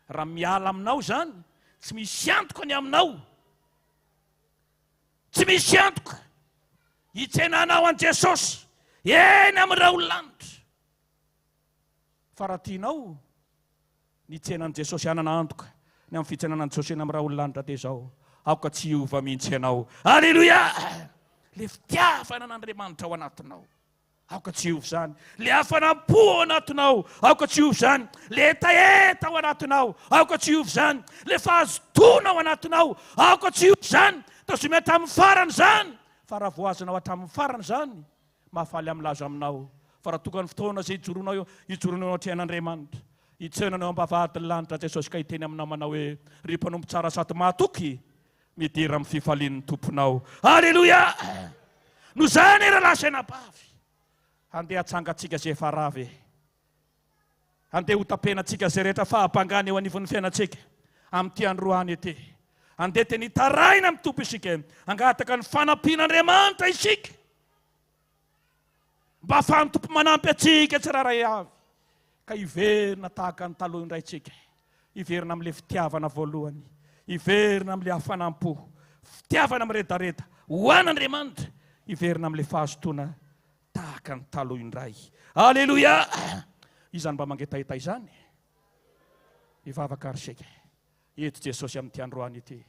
raha miala aminao zany, tsy misy antoka ny aminao, tsy misy antoka hitsenanao an' Jesosy eny amin'ny raha ololanitra. Fa raha tianao nitsenan' Jesosy anana antoka ny amin'ny fitsenanan'i Jesosy eny amin'ny raha ololanitra dia izao, aoka tsy hiova mihitsy ianao. Halleluja. Le fitiavana an'Andriamanitra ao anatinao, aoka tsy hiova izany. Le hafanam-po ao anatinao, aoka tsy hiova izany. Le etaeta ao anatinao, aoka tsy hiova izany. Le fahazotoana ao anatinao, aoka tsy hiova izany. Tazomy hatramin'ny farany izany. Fa raha voazanao hatramin'ny farany izany, mahafaly amlaza aminao. Fa raha tokany fotoana izay hijoronao atry an'Andriamanitra, hitsenanao ambavahadin'ny lanitra Jesosy ka hiteny aminao manao hoe: ry mpanompo tsara sady mahatoky, midira amin'ny fifalian'ny tomponao. Halleluja. No zany raha lasanabavy, andeha atsangatsika zay efa ravy, andeha hotapenantsika zay rehetra fahampangany eo anivon'ny fiainantsika amin'ity androany ity. Andeha teny hitaraina amin'ny tompo isika, angataka ny fanampian'Andriamanitra isika, mba ahafahan'ny tompo manampy atsika tsiraray avy, ka hiverina tahaka ny talohin-dray tsika, hiverina amin'ilay fitiavana voalohany, hiverina amin'ilay hafanam-po, fitiavana amin'ny redareda ho an'Andriamanitra, hiverina amin'ilay fahazotoana tahaka ny talohin-dray. Halleluja. Izany mba mangetaheta izany hivavaka ary sika. Eto Jesosy amin'ity androany ity,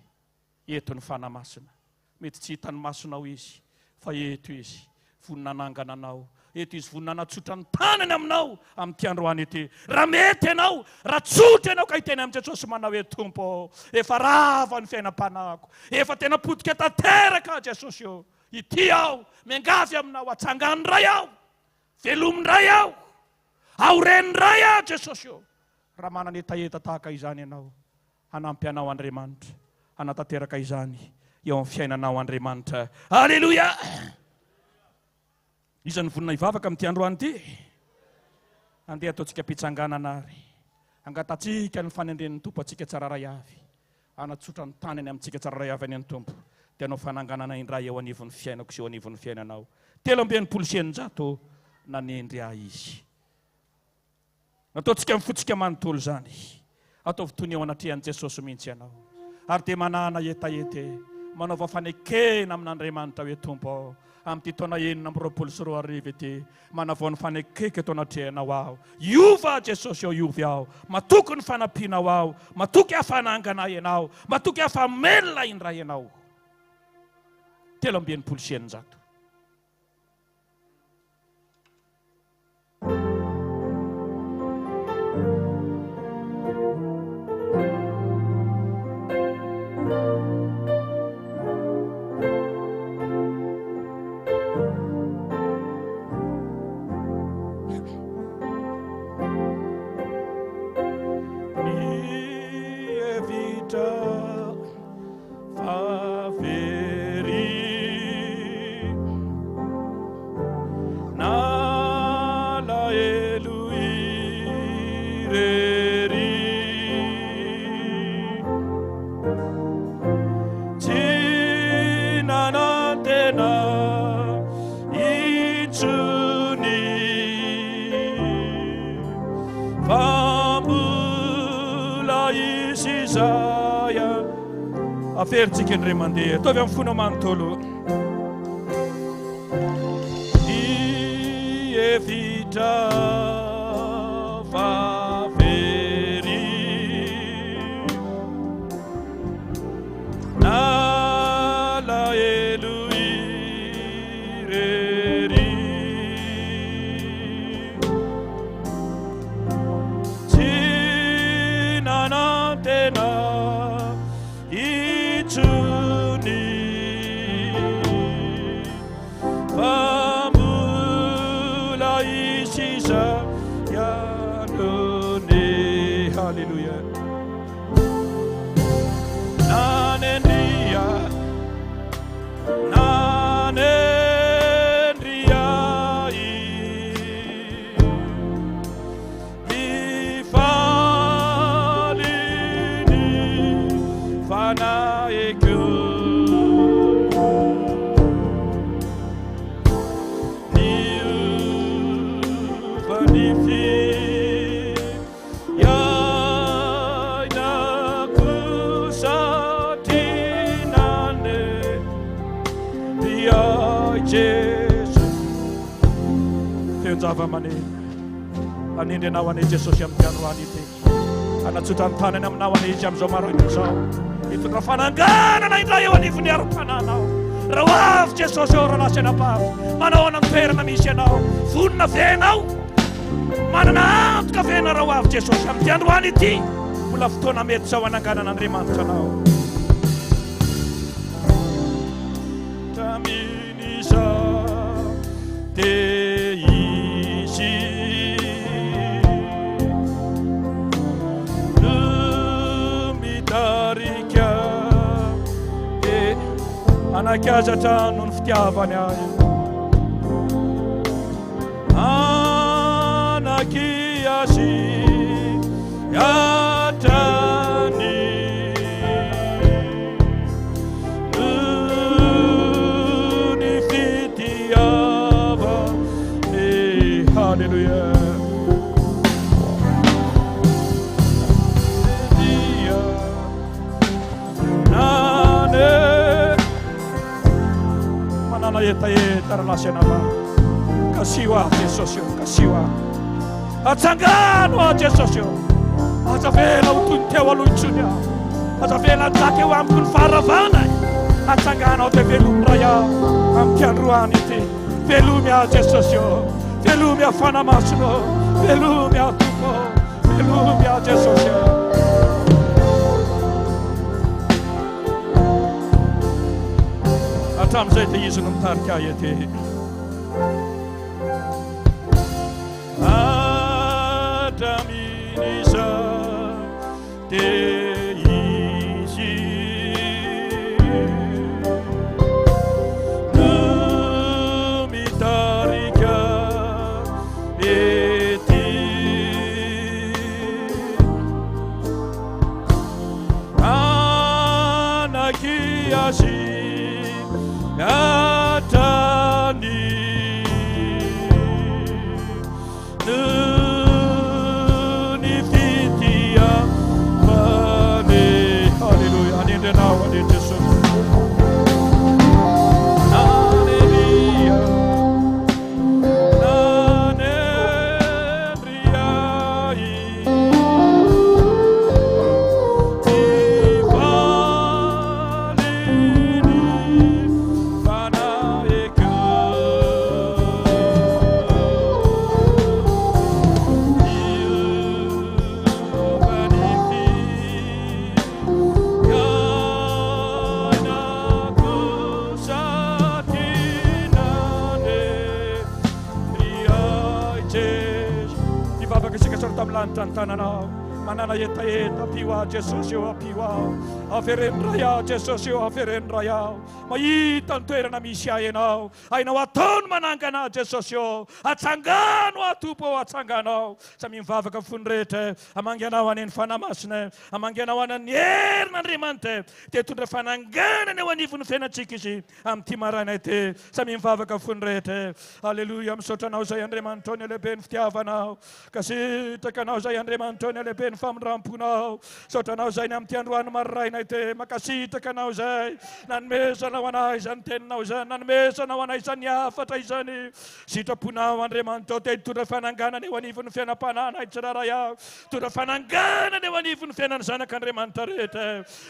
eto ny fanamasina. Mety tsy hitany masonao izy, fa eto izy voninanangana anao, eto izy voninanatsotra ny tanany aminao amin'ity androany ity. Raha mety ianao, raha tsotra ianao ka hiteny amin'i Jesosy manao hoe: Tompo, efa rava ny fiainam-panahiko, efa tena potika tanteraka Jesosy eo, ity aho miangavy aminao, atsangany ray aho, velomin ray aho, aorenin ray aho Jesosy eo. Raha manana etaeta tahaka izany ianao, hanampy anao Andriamanitra, hanatanteraka izany eo amin'ny fiainanao Andriamanitra. Halleluja. Izany vonina hivavaka amin'ity androany ity, andeha ataontsika mpitsanganana ary, angatatsika ny fanendren'ny tompo atsika tsararay avy, anatsotra ny tanany amintsika tsararay avy any ny tompo, dia anao fananganana indray eo anivon'ny fiainako sy eo anivon'ny fiainanao. 700 nanendry ahy izy. Nataontsika mifotsika manontolo zany, atao fotony eo anatrehan'i Jesosy mihitsy ianao, ary dia manana etaety, manaova fanekena amin'Andriamanitra hoe: Tompo, amin'ity taona 2024 ity, manavao ny fanekeka eto anatrehanao aho. Iova Jesosy eo, iovy aho, matoky ny fanampianao aho, matoky hafanangana ianao, matoky hafamelona indray ianao. 700. isy zaya aferitsika indray mandeha tovy amin'ny fona manontolo evitra vavery nalahelo irery tsy nanantena itsony Hallelujah. Nanendria ifalini fanaekyo niu vanifi Zavamani anindry anao any Jesosy amin'ny androany ity anatsotany tanany aminao any izy amin'izao maraina izao ifitra fananganana indray eo anivony arom-pananao raha avy Jesosy eo raha lasy anabavy manao any amin'ny toerana misy anao vonona venao manana antoka vena raha avy Jesosy amin'ny androany ity mbola fotoana mety zao ananganana Andriamanitra anao taminisa anakazatra noho ny fitiavany ahy anakiasy atrany noho ny fitiavany Hallelujah. Eta ralasy anava kasio aho Jesosy eo kasio aho atsangano aho Jesosy eo aza vela ho toy ny teo aloha intsony aho aza vela anjaka eo amiko ny faharavana atsangano aho dia velomy ray aho amin'ny androany ity velomy aho Jesosy eo velomy aho fanamasina velomy aho tompo velomy aho Jesosy eo hatramin'izay dia izy no mitarika ahy ety hatramin'iza dia izy no mitarika ety anakiasy atani nuni fitia mane Hallelujah aninde now aninde Jesus tantananao manana etaeta apio aho Jesosy eo apio aho aferenindray aho Jesosy eo aferenindray aho mahita ny toerana misy ahy ianao ainao ataony manangana Jesosy eo atsangano aho tompo eo atsanganao samy mivavaka fony rehetra amanganao aneny fanamasina amanganao anany herin'Andriamanitra dia tondra fananganana eo anivon'ny fiainantsika izy amin'ity maraina ity samy mivavaka fony rehetra Haleluya misaotranao zay Andriamanitra ny lehibe ny fitiavanao kasitrakanao zay Andriamanitra ny lehibe ny famindram-ponao saotra anao zay ny amin'ny tiandroany marirainay te makasitraka anao zay nanomesanao anay izany teninao zany nanomesanao anay izany afatra izany sitraponao Andriamanitra te hitondra fananganana eo anivon'ny fiainam-pananay tsiraray avy hitondra fananganana eo anivon'ny fiainan'ny zanak'Andriamanitra rehetra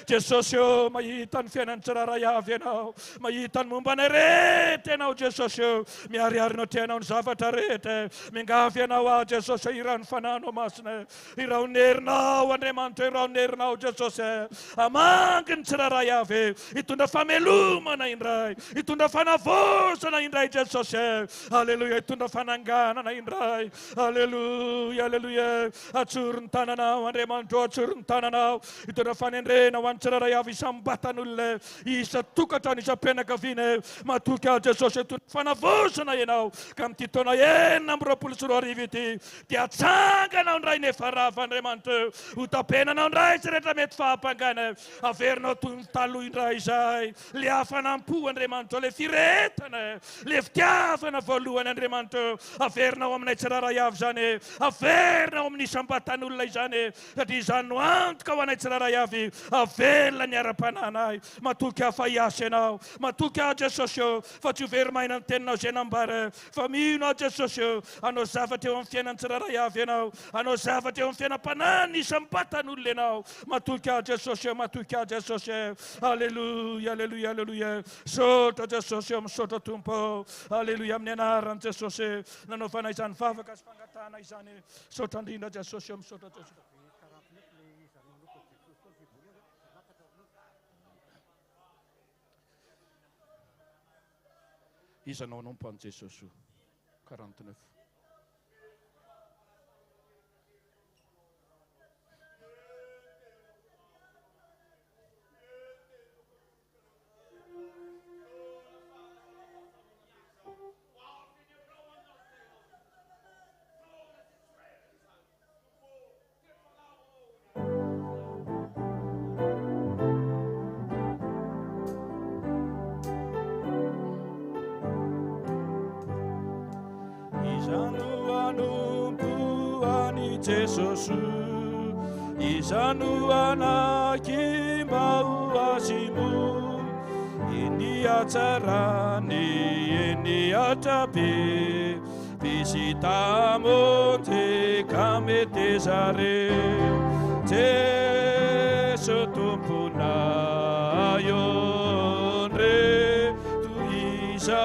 Jesosy eo mahita ny fiainan'ny tsiraray avy ianao mahita ny momba anay rehetra ianao Jesosy eo miariarinao tianao ny zavatra rehetra mingavy ianao ah Jesosy irao ny fananao masina irao ny herinao Andriamanitra irao ny herinao Jesosy amangy ny tsiraray avy hitondra famelomana indray hitondra fanavosana indray Jesosy Alleluia hitondra fananganana indray Alleluia Alleluia atsoro ny tananao Andriamanitra atsoro ny tananao hitondra fanendrena ho an'ny tsiraray avy isambatan'olona isa tokatrano isam-pianakaviana matoky aho Jesosy hitondra fanavosana ianao ka amin'ity taona 2024 ity dia atsanganao indray nefa rafa Andriamanitra ho tapenanao indray tsy rehetra mety fahampangana averinao toy ny taloha indray izay le hafanampo Andriamanitra le firetana le fitiavana voalohany Andriamanitra averinao aminay tsiraray avy zany averinao amin'ny isam-batan'olona izany satria izany no antoka ho anay tsiraray avy avelona ny ara-pananay matoky aho fa hiasa ianao matoky aho Jesosy eo fa tsy ho verimaina ny teninao izay nambara fa mino aho Jesosy eo anao zavatra eo amin'ny fiainan'ny tsiraray avy ianao anao zavatra eo amin'ny fiainam-panany isam-batan'olona ianao matoky aho Jesosy eo matoky aho Jesosy Alleluia Alleluia Alleluia sotra Jesosy eo misotra tompo Alleluia amin'ny anaran'i Jesosy nanaovanay izany vavaka sy fangatana izany sotra indrindra Jesosy eo misotra Jesosy izanao nompo an' Jesosy 49 Jesosy izano anaky mba ho azimo eny atsarany eny atrabe visita monte ka mety zare Jesu tompona yondre tuiza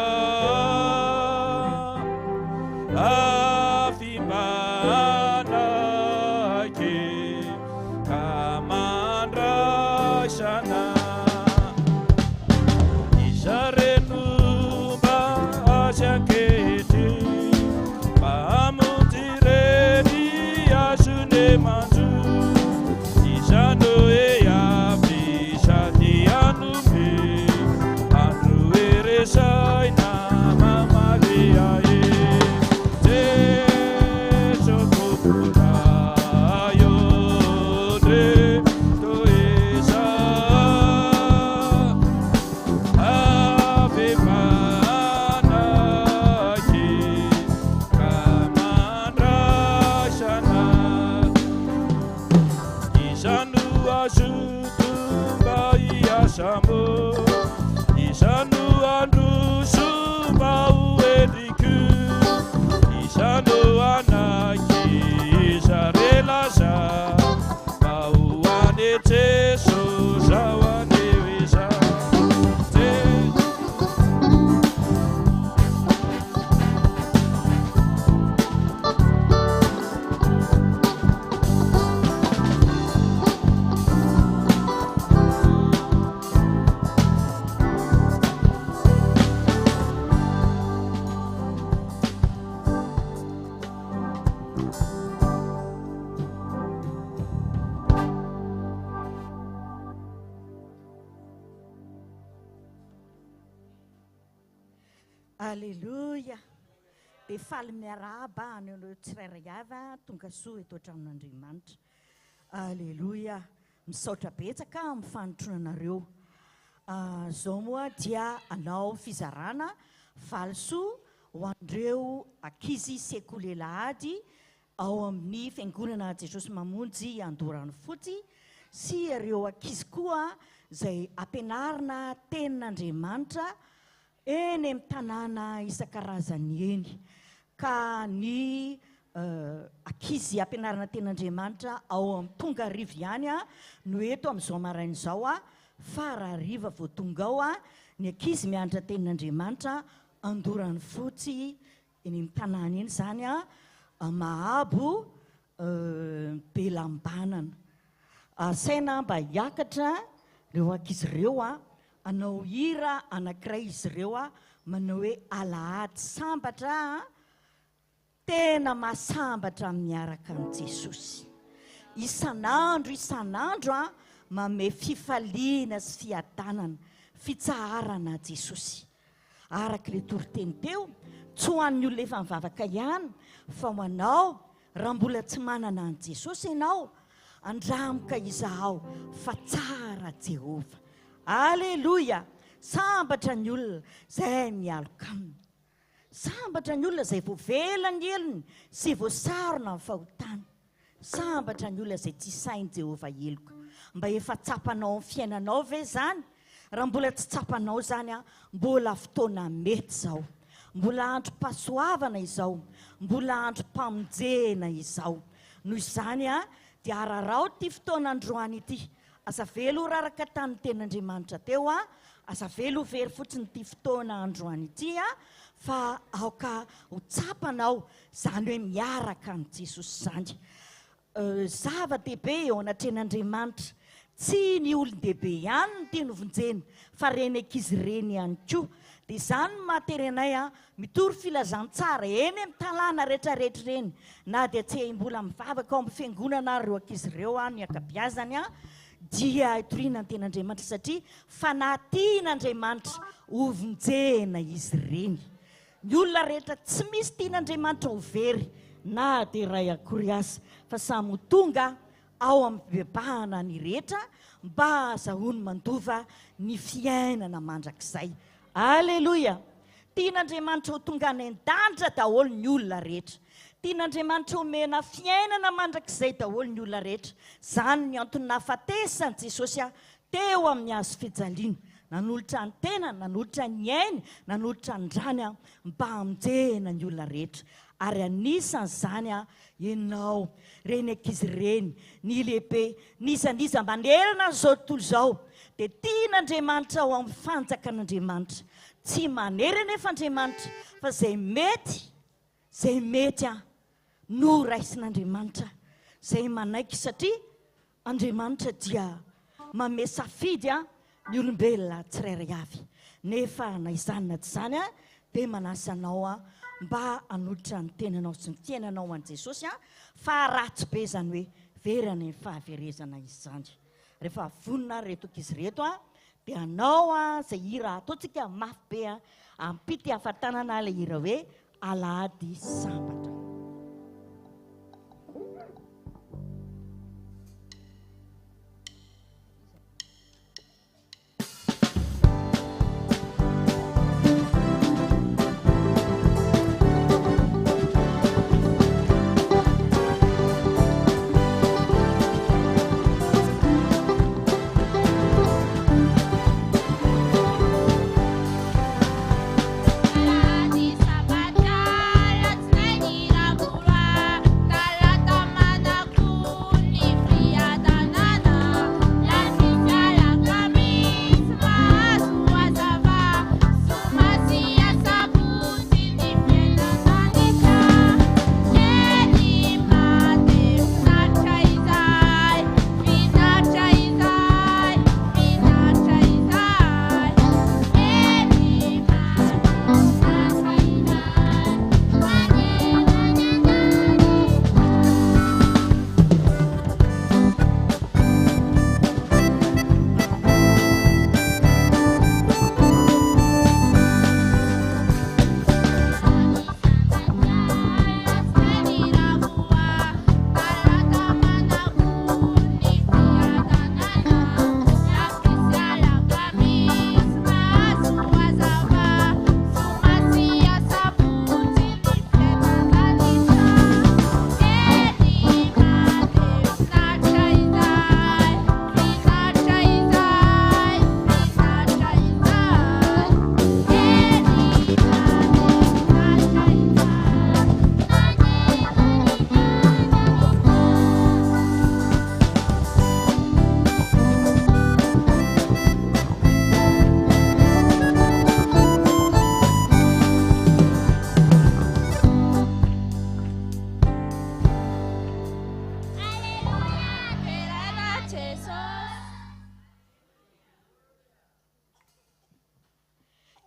Alleluia. Be faly miaraba an'ireo tsirairay avy tonga soa eto an-tranon'Andriamanitra. Alleluia. Misaotra betsaka amin'ny fanotronanareo. Zao moa dia anao fizarana valisoa ho an'ireo ankizy sekolelahady ao amin'ny fiangonana jesosy mamonjy andorany fotsy sy ireo ankizy koa izay ampianarina tenin'Andriamanitra eny amin'ny tanàna isan-karazany eny. Ka ny ankizy ampianarina tenin'Andriamanitra ao amin'ny tonga arivo ihany no eto amin'izao marain'izao farariva vao tonga ao ny ankizy mianatra tenin'Andriamanitra andorany fotsy eny amin'ny tanàna eny zany Mahabo Belambanana. Saina mba hiakatra ireo ankizy ireo anao hira anankiray izy ireo manao hoe alahady sambatra tena masambatra miaraka amin'ny Jesosy. Isan'andro mame fifaliana sy fiadanana fitsaharana Jesosy. Araka le toriteny teo, tsy ho an'ny olona efa mivavaka ihany fa ho anao raha mbola tsy manana an Jesosy ianao, andramoka izaho fa tsara Jehova. Aleloia! Sambatra ny olona izay mialoka aminy. Sambatra ny olona izay voavelany elony sy voasarona amin'ny fahotana. Sambatra ny olona izay tsy sain'i Jehova eloka. Mba efa tsapanao amin'ny fiainanao ve zany? Raha mbola tsy tsapanao zany mbola fotoana mety izao. Mbola androm-pahasoavana izao. Mbola androm-pamonjena izao. Noho izany dia ararao ty fotoana androany ity. Asa velo raraka tamin'ny tenin'Andriamanitra teo asa velo very fotsiny ty fotoana androany ity fa aoka ho tsapanao zany hoe miaraka amin'ny Jesosy zany. Zava-dehibe eo anatrehan'Andriamanitra. Tsy ny olon-dehibe ihany ny teny vonjena fa reny ankizy reny ihany koa. Dia izany materenay mitory filazantsara eny amin'ny talàna rehetrarehetra reny. Na dia tsy mbola mivavaka ao amin'ny fiangonana ireo ankizy ireo ny akabiazany dia itoriana ny ten'Andriamanitra satria fanatian'Andriamanitra ho vonjena izy reny. Ny olona rehetra tsy misy tian'Andriamanitra ho very na dia ray akory aza fa samy ho tonga ao amin'ny bebahana ny rehetra mba azahoany mandova ny fiainana mandrakizay. Aleloia! Tian'Andriamanitra ho tonga any an-danitra daholo ny olona rehetra. Tian'Andriamanitra omena fiainana mandrakizay daholo ny olona rehetra. Zany ny antony nahafatesany Jesosy teo amin'ny hazo fijaliana. Nanolotra ny tenany, nanolotra ny ainy, nanolotra ny rany mba hamonjena ny olona rehetra. Ary anisan'izany ianao, reny ankizy reny, ny lehibe, nizaniza manerana izao tontolo izao, dia tian'Andriamanitra ao amin'ny fanjakan'Andriamanitra. Tsy manerana efa Andriamanitra, fa izay mety no raisin'Andriamanitra. Izay manaiky satria Andriamanitra dia mame safidy ny olombelona tsirairay avy. Nefa na izany na tsy izany dia manasanao mba hanolotra ny tenanao sy ny fiainanao an Jesosy fa ratsy be izany hoe verana ny fahaverezana izany. Rehefa vonona reto ankizy reto dia anao izay hira ataontsika mafy be ampity hafantanana ilay hira hoe alahady sambatra. Alahady sambatra,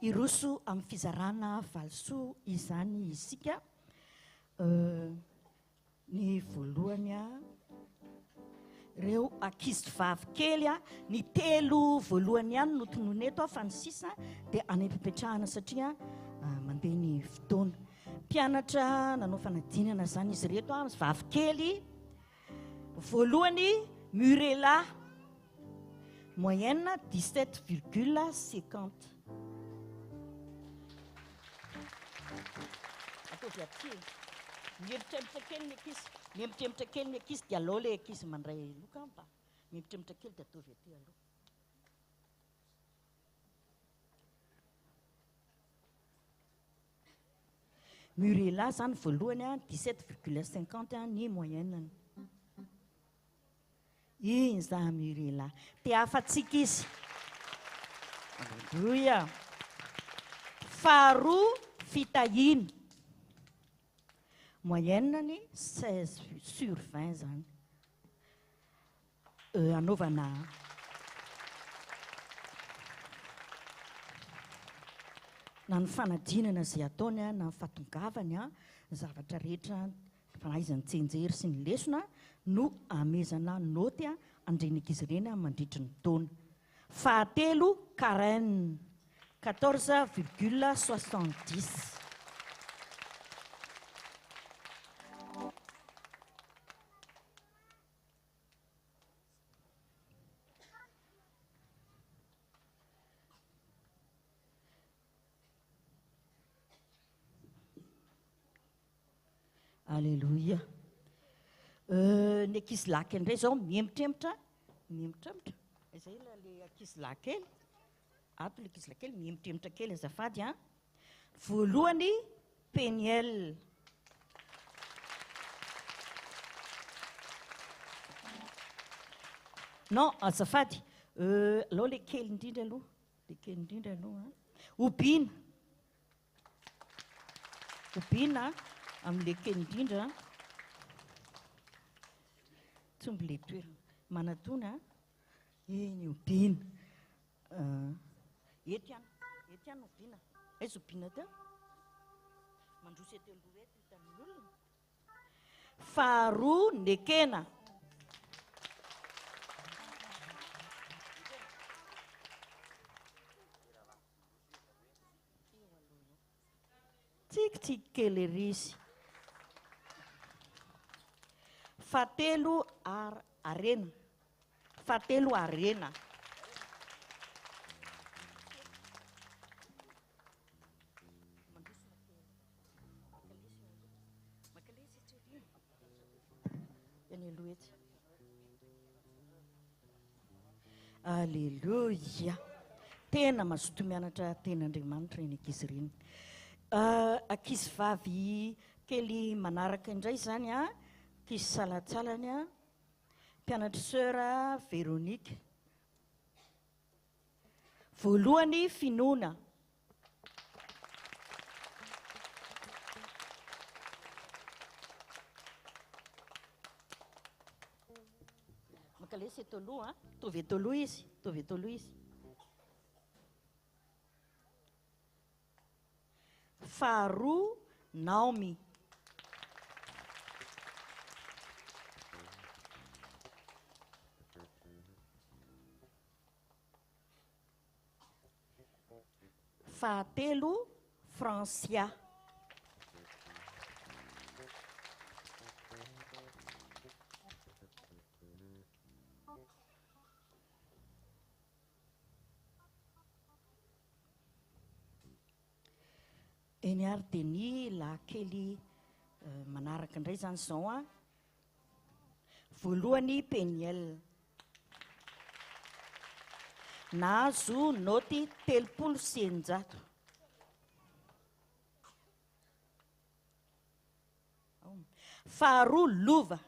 iroso amin'ny fizarana valosoa izany isika. Ny voalohany ireo ankizy vavy kely ny telo voalohany ihany no tonoana eto fa ny sisa dia any am-pipetrahana satria mandeha ny fotoana. Mpianatra nanao fanadinana zany izy reto vavy kely. Voalohany Murela, moyenne 17,50. Ataovy aty mieritremitra kely ny ankizy, mieritremitra kely ny ankizy dia aloha ilay ankizy mandray loka mba mieritremitra kely dia ataovy aty aloha. Murela zany voalohany 17,50 ny moyenne. Iny za Murela te afatsika izy. Alleluia. Faharoa fitahiny, moyenne 16/20 zany. Anaovana na ny fanadinana izay ataony na ny fahatongavany zavatra rehetra fanaizany tsenjery sy ny lesona no amezana noty andrenika izy ireny mandritry ny taona. Fahatelo Karen 14,70. Alleluia. Ny ankizy lahy kely indray zao miemitremitra izay ilay ankizy lahy kely ato ilay ankizy lahy kely miemitremitra kely azafady voalohany Peniel, non azafady aloha ilay kely indrindra aloha Obina amin'ilay kely indrindra tsomby le toerana manatona iny Obina eto ihany Obina aiza Obina teo mandroso eto aloha eto hitan'ny olona. Faharoa Nekena, tsikitsiky kely erisy. Fahatelo Arena. Alleluia. Tena mazoto mianatra tena Andriamanitra eny ankizy ireny. Ankizy vavy kely manaraka indray zany ankizy salatsalany mpianatra sœur Véronique. Voalohany Finoana, makalesy eto aloha tovy eto aloha izy. Faharoa Naomi, fahatelo Francia, eny ary dia ny lahy manaraka indray zany zao voalohany Peniel, nahazo noty 300. Faharoa Lova,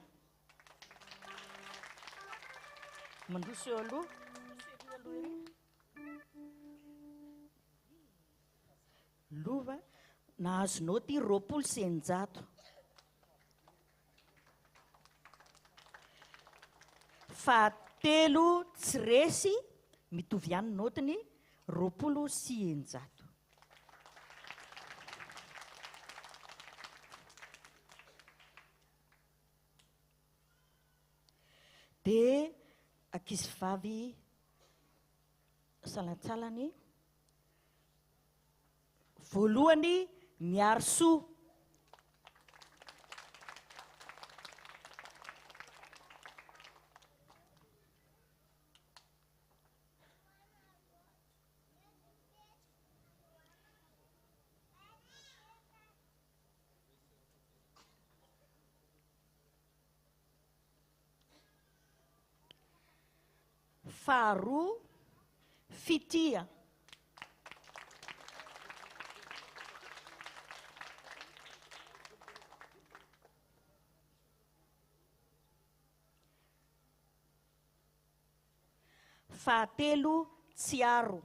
mandroso eo aloha Lova nahazo noty 200. Fahatelo Tsiresy mitovy ihany notiny 200. dia ankizy vavy salatsalany voalohany miaro soa faharoa fitia fahatelo tsiaro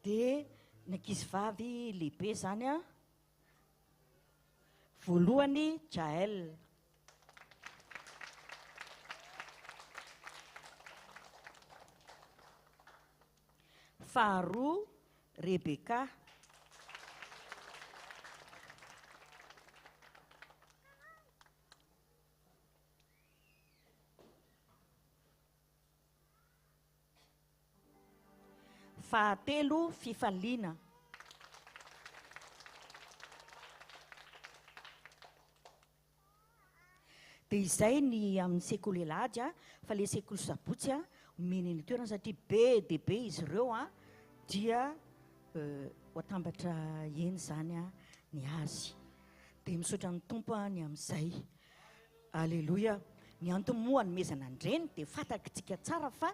dia ny ankizy vavy lehibe zany a voalohany Jael faharoa Rebeka fahatelo Fifaliana dia izay ny amin'ny sekoly elady a fa le sekoly sabotsy a omeny ny toerana satria be dia be izy ireo a dia ho atambatra eny zany a ny azy dia misaotra ny tompo a ny amin'izay alleloia ny antony moa nomezana andreny dia fantatsika tsara fa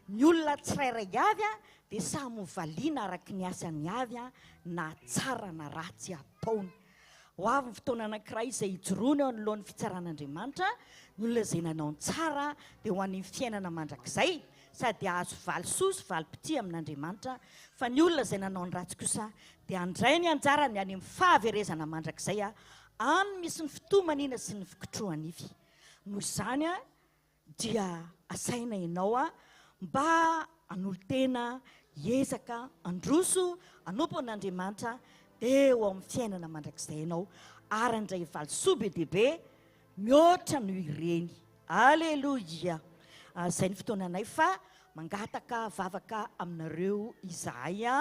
ny olona tsirairay avy a dia samy hovaliana araky ny asany avy a na tsara na ratsy ataony ho avy ny fotoana anankiray izay hijoroany eo anolohan'ny fitsaran'Andriamanitra ny olona izay nanao ny tsara dia ho an'ny fiainana mandrakizay sady ahazo valisoa sy valim-pity amin'Andriamanitra fa ny olona izay nanao ny ratsy kosa dia andray ny anjarany any amin'ny fahaverezana mandrakizay a any misy ny fitomanina sy ny fikotrohany ify noho izany a dia asaina ianao a mba anolo-tena hiezaka androso anompo an'Andriamanitra dia eo amin'ny fiainana mandrakizay ianao ary andray valisoa be dia be mihoatra no ireny alleloia izay ny fotoananay fa mangataka vavaka aminareo izahay a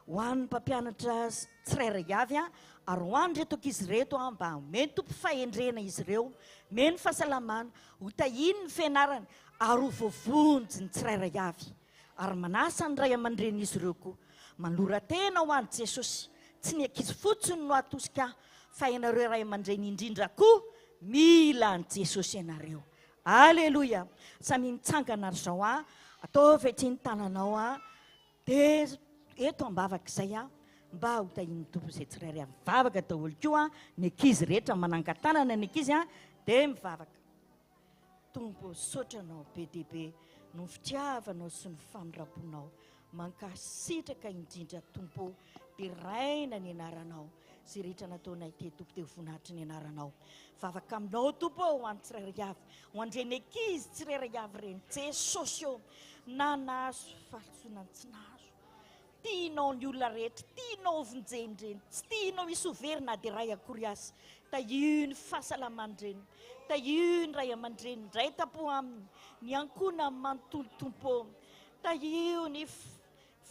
ho an'ny mpampianatra tsirairay avy a ary ho any reto ankizy reto a mba omeny tompo fahendrena izy ireo meny fahasalamana ho tahiny ny fianarany ary ho voavonjy ny tsirairay avy ary manasa ny ray aman-dreny izy ireo koa manlora tena ho any Jesosy tsy ny ankizy fotsiny no atosika fa ianareo ray aman-dreny indrindra koa mila ny Jesosy ianareo alleloia samy mitsangana ary zao a ataovy aty ny tananao a dia eto ambavaka izay a mba ho tahiny tompo izay tsirairay avy mivavaka daholo koa ny ankizy rehetra manangan-tanana ny ankizy a dia mivavaka tompo saotranao be dia be no fitiavanao sy ny famiraponao mankasitraka indrindra tompo dia raina ny anaranao zay rehetra nataonay te tompo teo voninahitra ny anaranao vavaka aminao tompo ho any tsirairay avy ho andreny ankizy tsirairay avy reny Jesosy eo na nahazo fahalosoana tsy nahazo tianao ny olona rehetra tianao vonjenyreny tsy tianao isy overina dia ray akory azy tahio ny fahasalamandreny tahio ny ray aman-dreny ndray tapo aminy ny ankona manontolo tompo tahio ny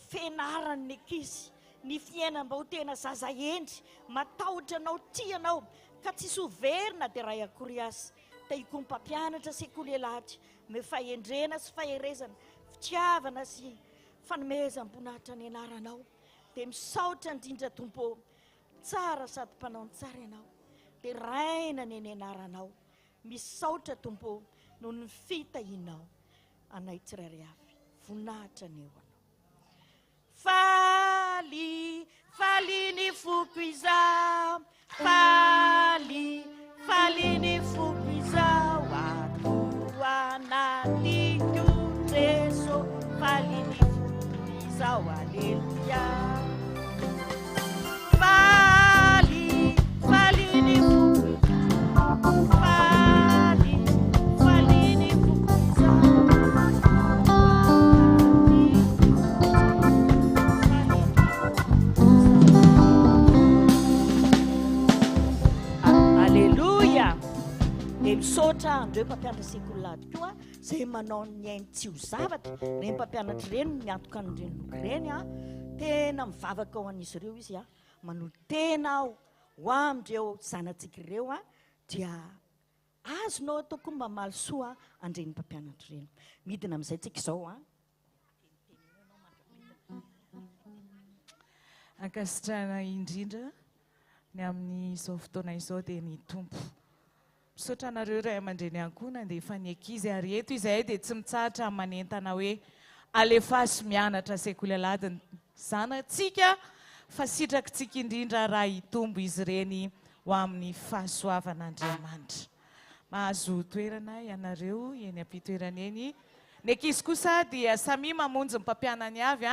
fianarany ankizy ny fiainana mba ho tena zaza endry matahotra anao tianao ka tsisy overina dia ray akory azy tahiko ny mpampianatra sekoly elady me fahendrena sy faherezana fitiavana sy fanomezam-boninahitra ny anaranao dia misaotra indrindra tompo tsara sady mpanao ny tsara ianao dia raina ny anaranao misaotra tompo noho ny fitahinao anay tsirairay avy voninahitra ny eo anao faly ny foko izao faly ny foko izao ato anatiko Jeso faly ny foko izao alleluia faly ny foko faly ny foko izao Andriamanitra andreo mpampianatra sekolady koa zay manao ny ainy tsy ho zavatra reny mpampianatra reny miantoka an'ireny loky reny a tena mivavaka ao an'izy ireo izy a manolo tena aho ho amindreo zanatsika ireo a dia azonao ataoko mamaly soa andreny mpampianatra reny midina amin'izay tsika izao a ankasitrana indrindra ny amin'izao fotoana izao dia ny tompo misaotra anareo ray aman-dreny ankoha nandefa ny ankizy ary eto izahay dia tsy mitsahatra manentana hoe alefasy mianatra sekoly aladiny zanatsika fa sitrakintsika indrindra raha hitombo izy reny ho amin'ny fahasoavan'Andriamanitra. Mahazo toerana ianareo eny ampitoerana eny. Ny ankizy kosa dia samy mamonjy ny mpampianany avy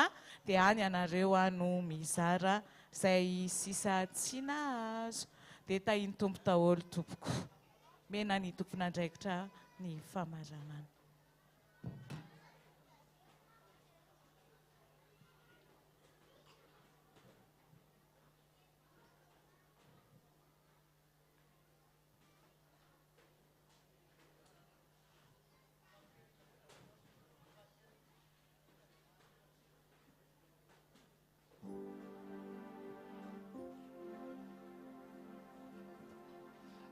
dia any ianareo no mizara izay sisa tsy nahazo dia tahiny tompo daholo tompoko. Mena ny tompon'andraikitra ny famaranana.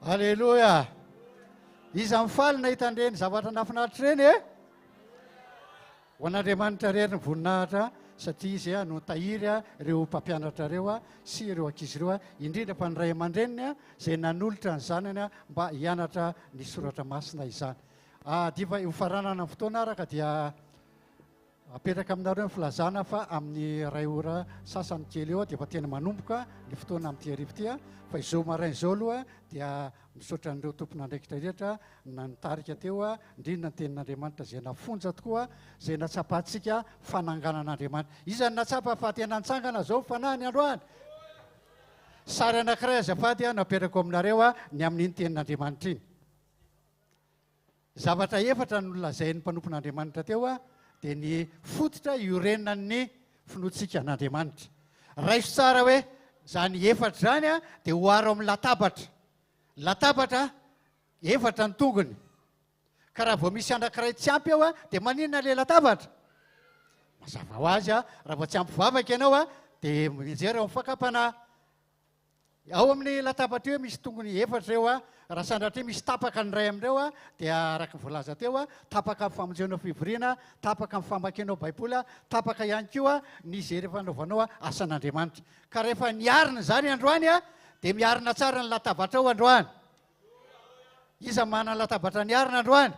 Alleluia. Iza mifaly nahita andreny zavatra nafinaritra reny e ho an'Andriamanitra rery ny voninahitra satria izy no tahiry ireo mpampianatra reo sy ireo ankizy ireo indrindra fa ny ray aman-dreniny izay nanolotra ny zanany mba hianatra ny soratra masina izany. Diva hofaranana ny fotoana araka dia apetraka aminareo ny filazana fa amin'ny ray ora sasany kely eo dia efa tena manomboka ny fotoana amin'ity arivo ity fa izao maraina izao aloha dia misaotra an'ireo tompon'andraikitra rehetra na nitarika teo indrindra ny tenin'Andriamanitra izay nafonja tokoa izay natsapantsika fananganan'Andriamanitra. Iza ny natsapa fa tena nitsangana zao fanahy ny androany. Sary anankiray azafady napetrako aminareo ny amin'iny tenin'Andriamanitra iny. Zavatra efatra no lazain'ny mpanompon'Andriamanitra teo dia ny fototra iorenan'ny finoantsika an'Andriamanitra. Raiso tsara hoe zany efatra zany dia hoaro amin'ny latabatra. Latabatra efatra ny tongony. Ka raha vao misy anankiray tsy ampy eo dia maninona ilay latabatra? Mazava ho azy raha vao tsy ampy vavaka ianao dia mijery eo amin'ny fakapana. Ao amin'ny latabatra eo misy tongony efatra eo raha sandratra misy tapaka ny ray amin'ireo dia araka voalaza teo tapaka amin'ny famonjenao fivoriana, tapaka amin'ny famakianao baiboly, tapaka ihany koa ny izay rehefa anaovanao asan'Andriamanitra. Ka rehefa niarina zany androany dia miarina tsara ny latabatra ao androany. Iza manana latabatra niarina androany?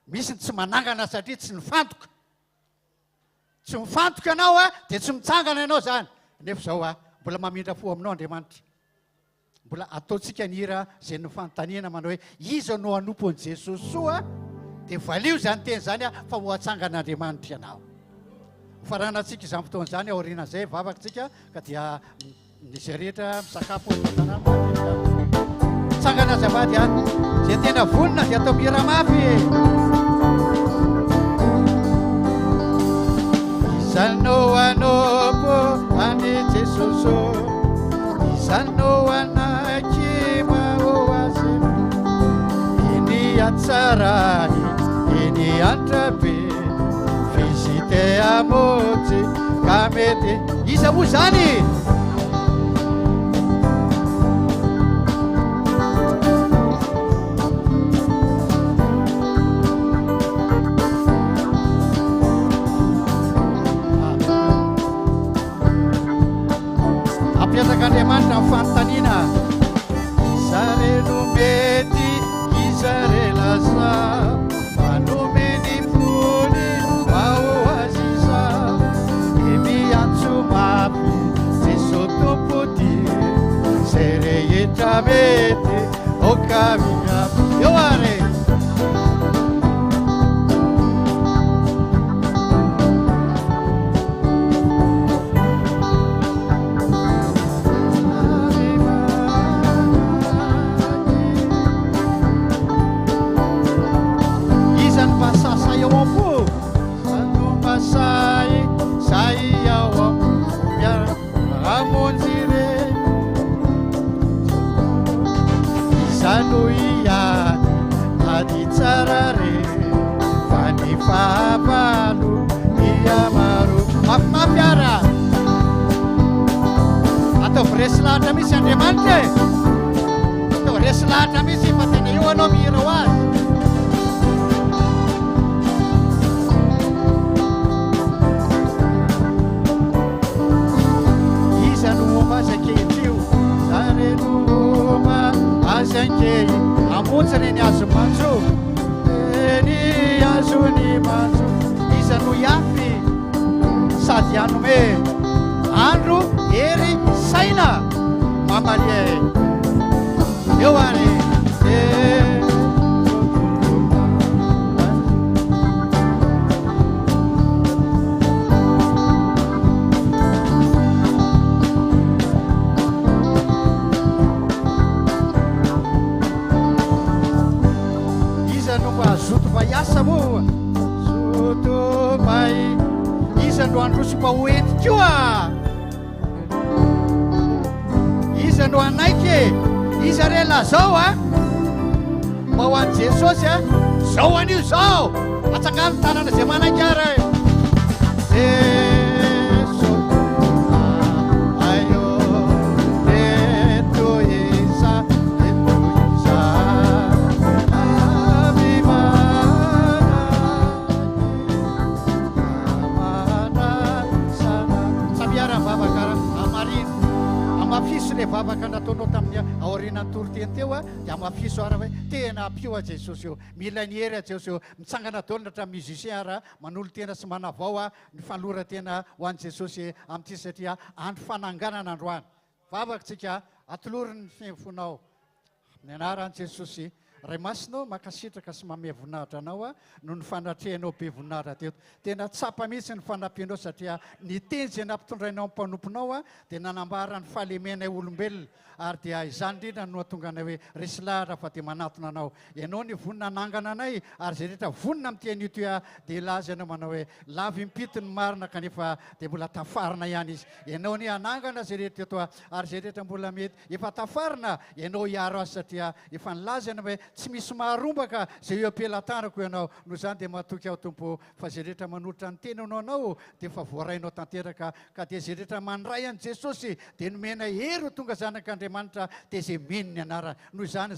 Misy ny tsy manangana satria tsy nifantoka. Tsy mifantoka ianao dia tsy mitsangana ianao zany. Nefa izao mbola mamindra fo aminao Andriamanitra. Mbola ataontsika ny hira izay nofanontaniana manao hoe iza no hanompon'i Jesosy soa dia valio zany teny zany fa ho atsangan'Andriamanitra ianao. Faranantsika izany fotoana izany aoriana izay vavakantsika ka dia nisy rehetra misakafo tsangana azafady izay tena vonona dia atao mihira mafy. Izany no hanompo any Jesosy izany no anaky mahoazy eny atsarany eny antrabe visite amonjy ka mety iza moa zany? Ampiasak'Andriamanitra amin'ny fanontaniana izare no mety izare laza manome ny fony mahoazy iza dia miantso mafy Jesosy tompody izay rehetra mety okamiafy eo are. Hallelujah. resy lahatra misy Andriamanitra e. Teo resy lahatra misy fa tena eo anao mihira ho azy. Iza no omba aza-kehitrio zare no omba aza-kehy amonjy reny azo manjo ny azony manjo. Iza no iafy sady anome andro ery saina mamalie eo any iza no mba zoto mba hiasa moa zoto mbay iza no androso mba hoenty koa iza no anaiky iza rela zao a mba ho an'i Jesosy a zao anio zao atsangano tanana zay manaiky ara ayo eto iza amafiso le vavaka nataonao tamin'ny aorianany toroteny teo a dia amafiso ara hoe tena apio a Jesosy eo mila ny hery a Jesosy eo mitsangana daolina hatramin'ny musicien ara manolo tena sy manavao a ny falora tena ho an'i Jesosy amin'ity satria andro fananganana androany vavakantsika atoloriny fifonao amin'ny anaran'i Jesosy ray masinao makasitraka sy mame voninahitra anao a no ny fanatrehanao be voninahitra teto tena tsapa mihitsy ny fanampianao satria ny teny zay nampitondrainao amin'ny mpanomponao a dia nanambara ny fahalemenay olombelona ary dia izany indrindra no atonga anay hoe resy lahatra fa dia manatona anao ianao ny vonina nangana anay ary zay rehetra vonina amin'tian'ito a dia laza ianao manao hoe lavy impito ny marina kanefa dia mbola tafarina ihany izy ianao ny anangana zay rehetra eto a ary zay rehetra mbola mety efa tafarina ianao hiaro azy satria efa nilaza ianao hoe tsy misy maharombaka zay eo ampelantanako ianao noho izany dia matoky aho tompo fa zay rehetra manolotra ny tenanao anao dia efa voarainao tanteraka ka dia zay rehetra mandray an'i Jesosy dia nomena hery tonga zanak'Andriamanitra dia zay mino ny anarany noho izany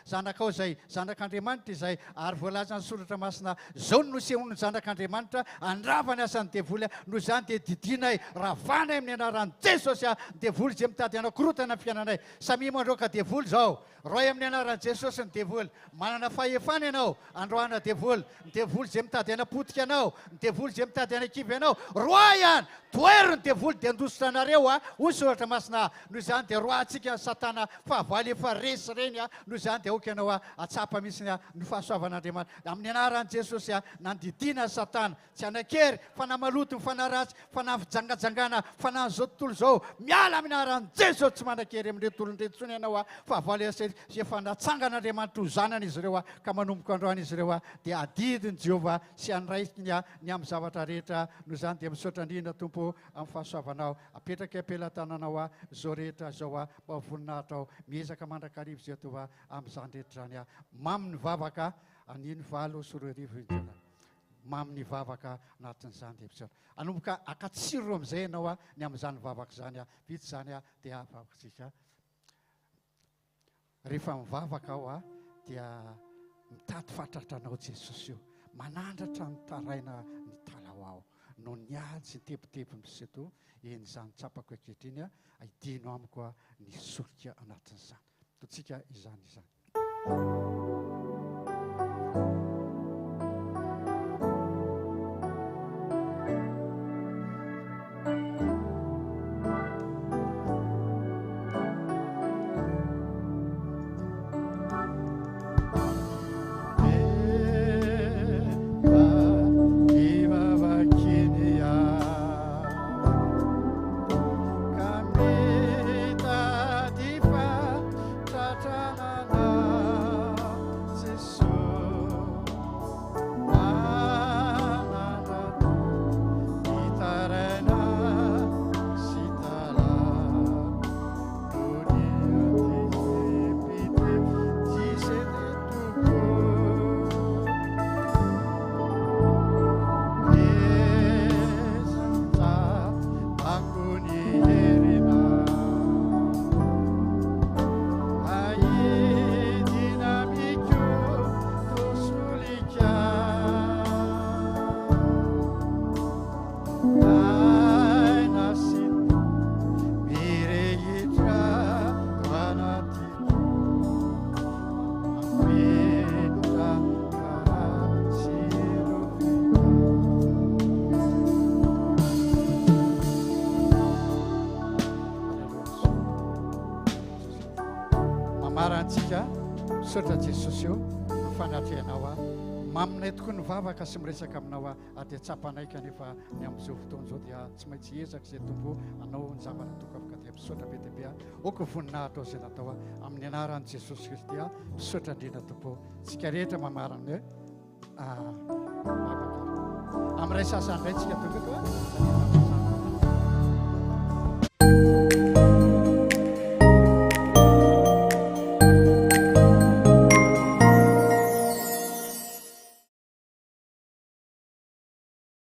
zanakao zay zanak'Andriamanitra izay ary voalaza ny soratra masina zao no nosehon'ny zanak'Andriamanitra andravany asan'ny devoly noho izany dia didinay ravanay amin'ny anaran'i Jesosy a devoly zay mitady anakorotana fiainanay samy mandroaka devoly zao roy amin'ny anaran'i Jesosy ny devoly manana fahefana ianao androana devoly ny devoly zay mitady anapotika anao ny devoly zay mitady anakivy anao roa ihany toero ny devoly dia andositra anareo a hoy soratra masina noho izany dia roantsika satana fahavalo efa resy reny a noho izany dia aoka ianao a atsapa mihitsy ny fahasoavan'Andriamanitra amin'ny anaran'i Jesosy a nandidina satana tsy anakery fanamaloto mifanaratsy fanavijangajangana fanan'izao tontolo zao miala amin'ny anaran'i Jesosy tsy manakery amin'ireo tolondretsony ianao a fahavalo zay efa natsangan'Andriamanitra ho zanany izy ireo a ka manomboka androany izy ireo a dia adidiny Jehovah sy andraikiny a ny amin'ny zavatra rehetra noho izany dia misaotra indrindra tompo amin'ny fahasoavanao apetraka ampelantananao a zao rehetra zao a mba voninahitra ao miezaka mandrakarivo zay to a amin'izany rehetra zany a mamy ny vavaka aniny valo sy roa arivo injana mamy ny vavaka anatin'izany dia misaotra anomboka akatsiro amin'izay ianao a ny amin'izany vavaka zany a vitsy zany a dia vavakantsika rehefa mivavaka ao a dia mitady fatratranao Jesosy io manandratra ny taraina ny talao ao no niady tepitepy misy eto eny izany tsapako ankehitriny a ahidino amiko a ny solika anatin'izany totsika izany izany antsika misaotra jesosy eo mifanatrehanao a maminay tokoa ny vavaka sy miresaka aminao a ady atsapanaika nefa ny amin'izao fotoana zao dia tsy maintsy ezaka izay tompo anao ny zavatra toko afaka dia misaotra be deabe a oko voninahitra ao izay natao a amin'ny anaran'i jesosy kristy a misaotra indrindra tompo tsika rehetra mamarana vavaka amin'ray sasany ray tsika tokako a